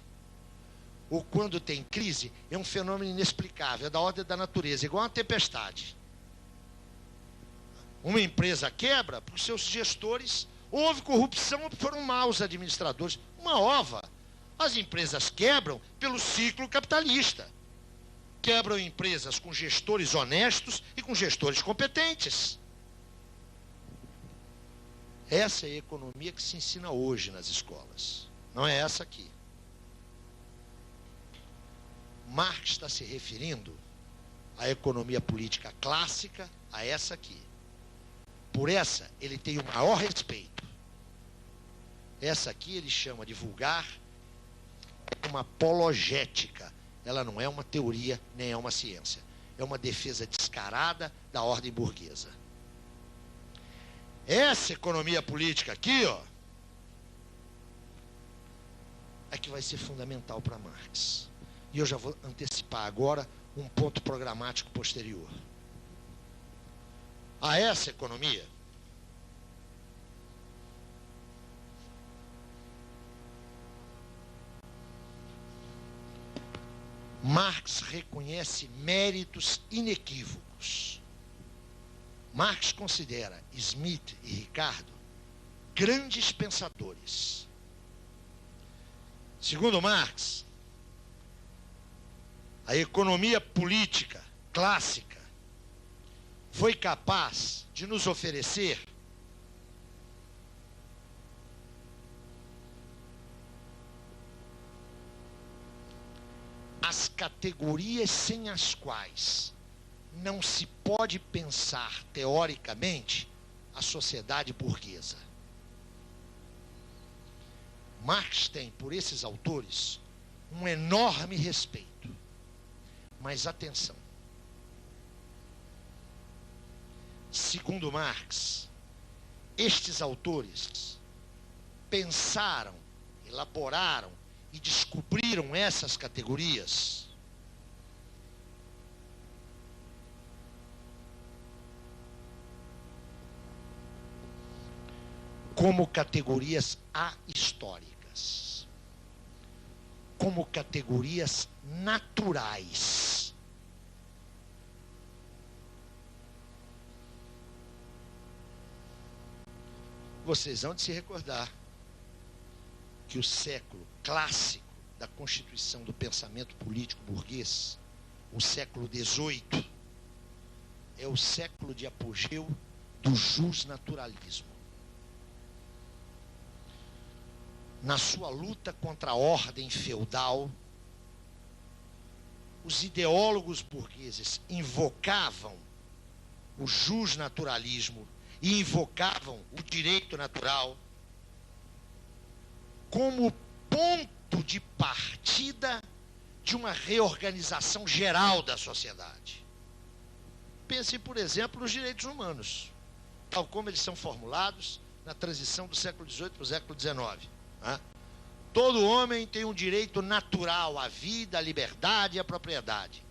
Ou quando tem crise, é um fenômeno inexplicável, é da ordem da natureza, igual uma tempestade. Uma empresa quebra porque seus gestores, houve corrupção ou foram maus administradores. Uma ova. As empresas quebram pelo ciclo capitalista. Quebram empresas com gestores honestos e com gestores competentes. Essa é a economia que se ensina hoje nas escolas. Não é essa aqui. Marx está se referindo à economia política clássica, a essa aqui. Por essa, ele tem o maior respeito. Essa aqui ele chama de vulgar, uma apologética. Ela não é uma teoria, nem é uma ciência. É uma defesa descarada da ordem burguesa. Essa economia política aqui, é que vai ser fundamental para Marx. E eu já vou antecipar agora um ponto programático posterior. A essa economia, Marx reconhece méritos inequívocos. Marx considera Smith e Ricardo grandes pensadores. Segundo Marx, a economia política clássica foi capaz de nos oferecer as categorias sem as quais não se pode pensar teoricamente a sociedade burguesa. Marx tem por esses autores um enorme respeito. Mas atenção. Segundo Marx, estes autores pensaram, elaboraram e descobriram essas categorias como categorias ahistóricas, como categorias naturais. Vocês vão de se recordar que o século clássico da constituição do pensamento político burguês, o século XVIII, é o século de apogeu do justnaturalismo. na sua luta contra a ordem feudal, os ideólogos burgueses invocavam o justnaturalismo e invocavam o direito natural como ponto de partida de uma reorganização geral da sociedade. Pense, por exemplo, nos direitos humanos, tal como eles são formulados na transição do século XVIII para o século XIX. Né? Todo homem tem um direito natural à vida, à liberdade e à propriedade.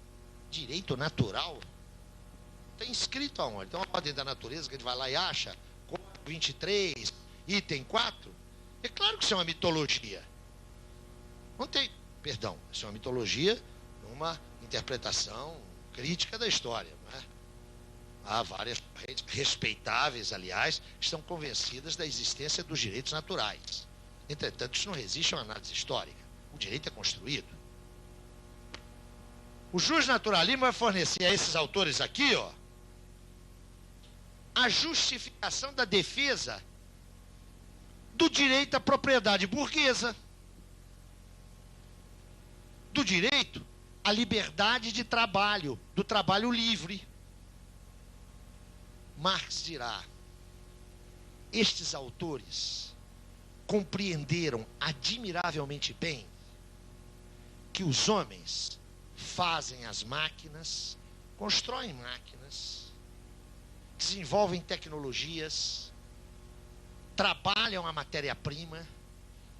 Direito natural? Tem escrito aonde? Então, a ordem da natureza, que a gente vai lá e acha, 23, item 4, é claro que isso é uma mitologia. Não tem, perdão, isso é uma mitologia, uma interpretação crítica da história. Não é? Há várias correntes respeitáveis, aliás, que estão convencidas da existência dos direitos naturais. Entretanto, isso não resiste a uma análise histórica. O direito é construído. O justnaturalismo vai fornecer a esses autores aqui, ó, a justificação da defesa do direito à propriedade burguesa, do direito à liberdade de trabalho, do trabalho livre. Marx dirá: estes autores compreenderam admiravelmente bem que os homens fazem as máquinas, constroem máquinas, desenvolvem tecnologias, trabalham a matéria-prima,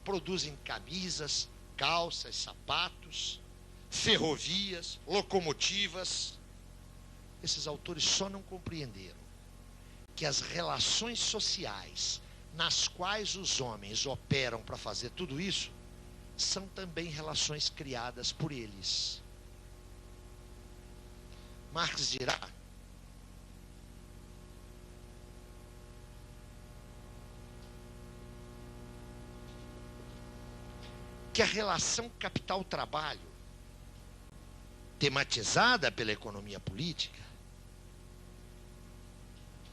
produzem camisas, calças, sapatos, ferrovias, locomotivas. Esses autores só não compreenderam que as relações sociais nas quais os homens operam para fazer tudo isso são também relações criadas por eles. Marx dirá que a relação capital-trabalho, tematizada pela economia política,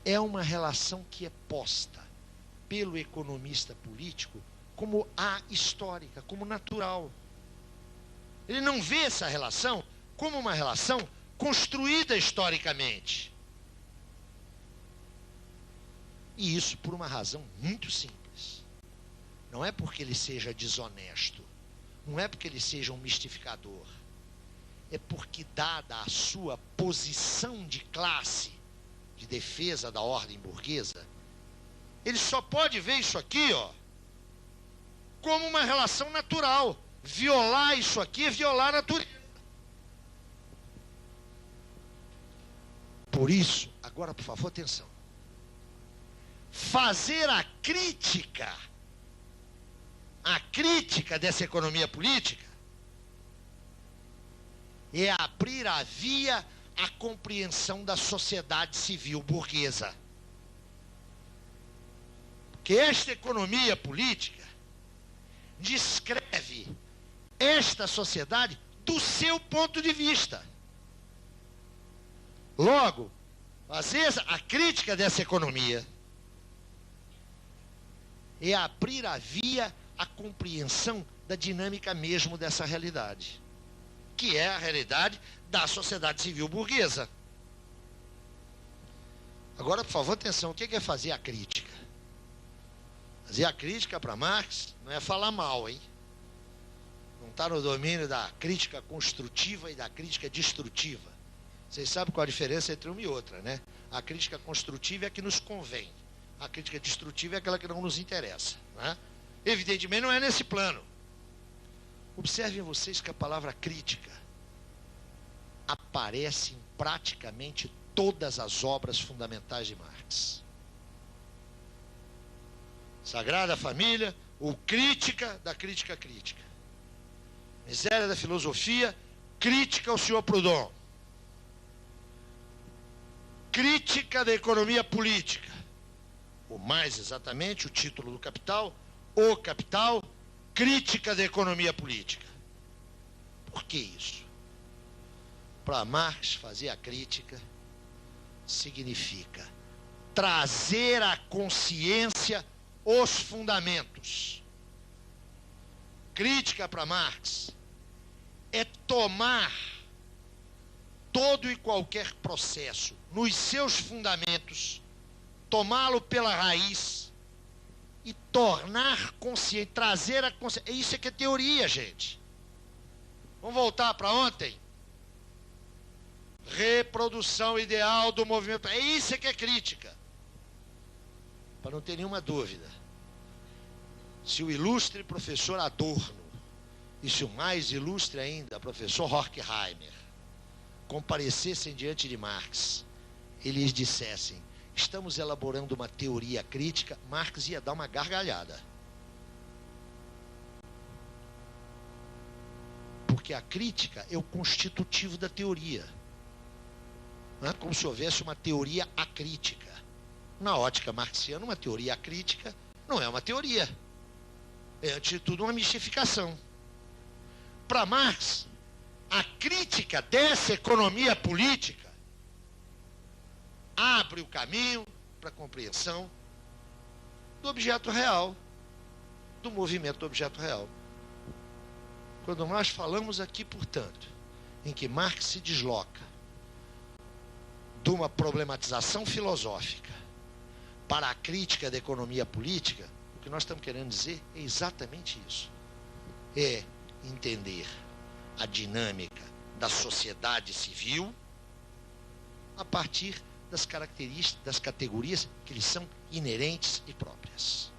é uma relação que é posta pelo economista político como ahistórica, como natural. Ele não vê essa relação como uma relação construída historicamente. E isso por uma razão muito simples. Não é porque ele seja desonesto, não é porque ele seja um mistificador, é porque, dada a sua posição de classe, de defesa da ordem burguesa, ele só pode ver isso aqui, ó, como uma relação natural. Violar isso aqui é violar a natureza. Por isso, agora, por favor, atenção. Fazer a crítica dessa economia política é abrir a via à compreensão da sociedade civil burguesa. Porque esta economia política descreve esta sociedade do seu ponto de vista. Logo, fazer a crítica dessa economia é abrir a via à compreensão da dinâmica mesmo dessa realidade, que é a realidade da sociedade civil burguesa. Agora, por favor, atenção, o que é fazer a crítica? Fazer a crítica para Marx não é falar mal, hein? Não está no domínio da crítica construtiva e da crítica destrutiva. Vocês sabem qual a diferença entre uma e outra, né? A crítica construtiva é a que nos convém. A crítica destrutiva é aquela que não nos interessa, né? Evidentemente não é nesse plano. Observem vocês que a palavra crítica aparece em praticamente todas as obras fundamentais de Marx. Sagrada Família, ou Crítica da Crítica Crítica. Miséria da Filosofia, Crítica ao Sr. Proudhon. Crítica da Economia Política. Ou mais exatamente, o título do Capital, O Capital, Crítica da Economia Política. Por que isso? Para Marx, fazer a crítica significa trazer à consciência os fundamentos, crítica para Marx é tomar todo e qualquer processo nos seus fundamentos, tomá-lo pela raiz e tornar consciente, trazer a consciência. Isso é que é teoria, gente. Vamos voltar para ontem? Reprodução ideal do movimento. É isso que é crítica. Para não ter nenhuma dúvida. Se o ilustre professor Adorno, e se o mais ilustre ainda, professor Horkheimer, comparecessem diante de Marx e lhes dissessem: estamos elaborando uma teoria crítica, Marx ia dar uma gargalhada. Porque a crítica é o constitutivo da teoria. Não é como se houvesse uma teoria acrítica. Na ótica marxiana, uma teoria acrítica não é uma teoria. É, antes de tudo, uma mistificação. Para Marx, a crítica dessa economia política abre o caminho para a compreensão do objeto real, do movimento do objeto real. Quando nós falamos aqui, portanto, em que Marx se desloca de uma problematização filosófica para a crítica da economia política, o que nós estamos querendo dizer é exatamente isso. É entender a dinâmica da sociedade civil a partir das características, das categorias que lhes são inerentes e próprias.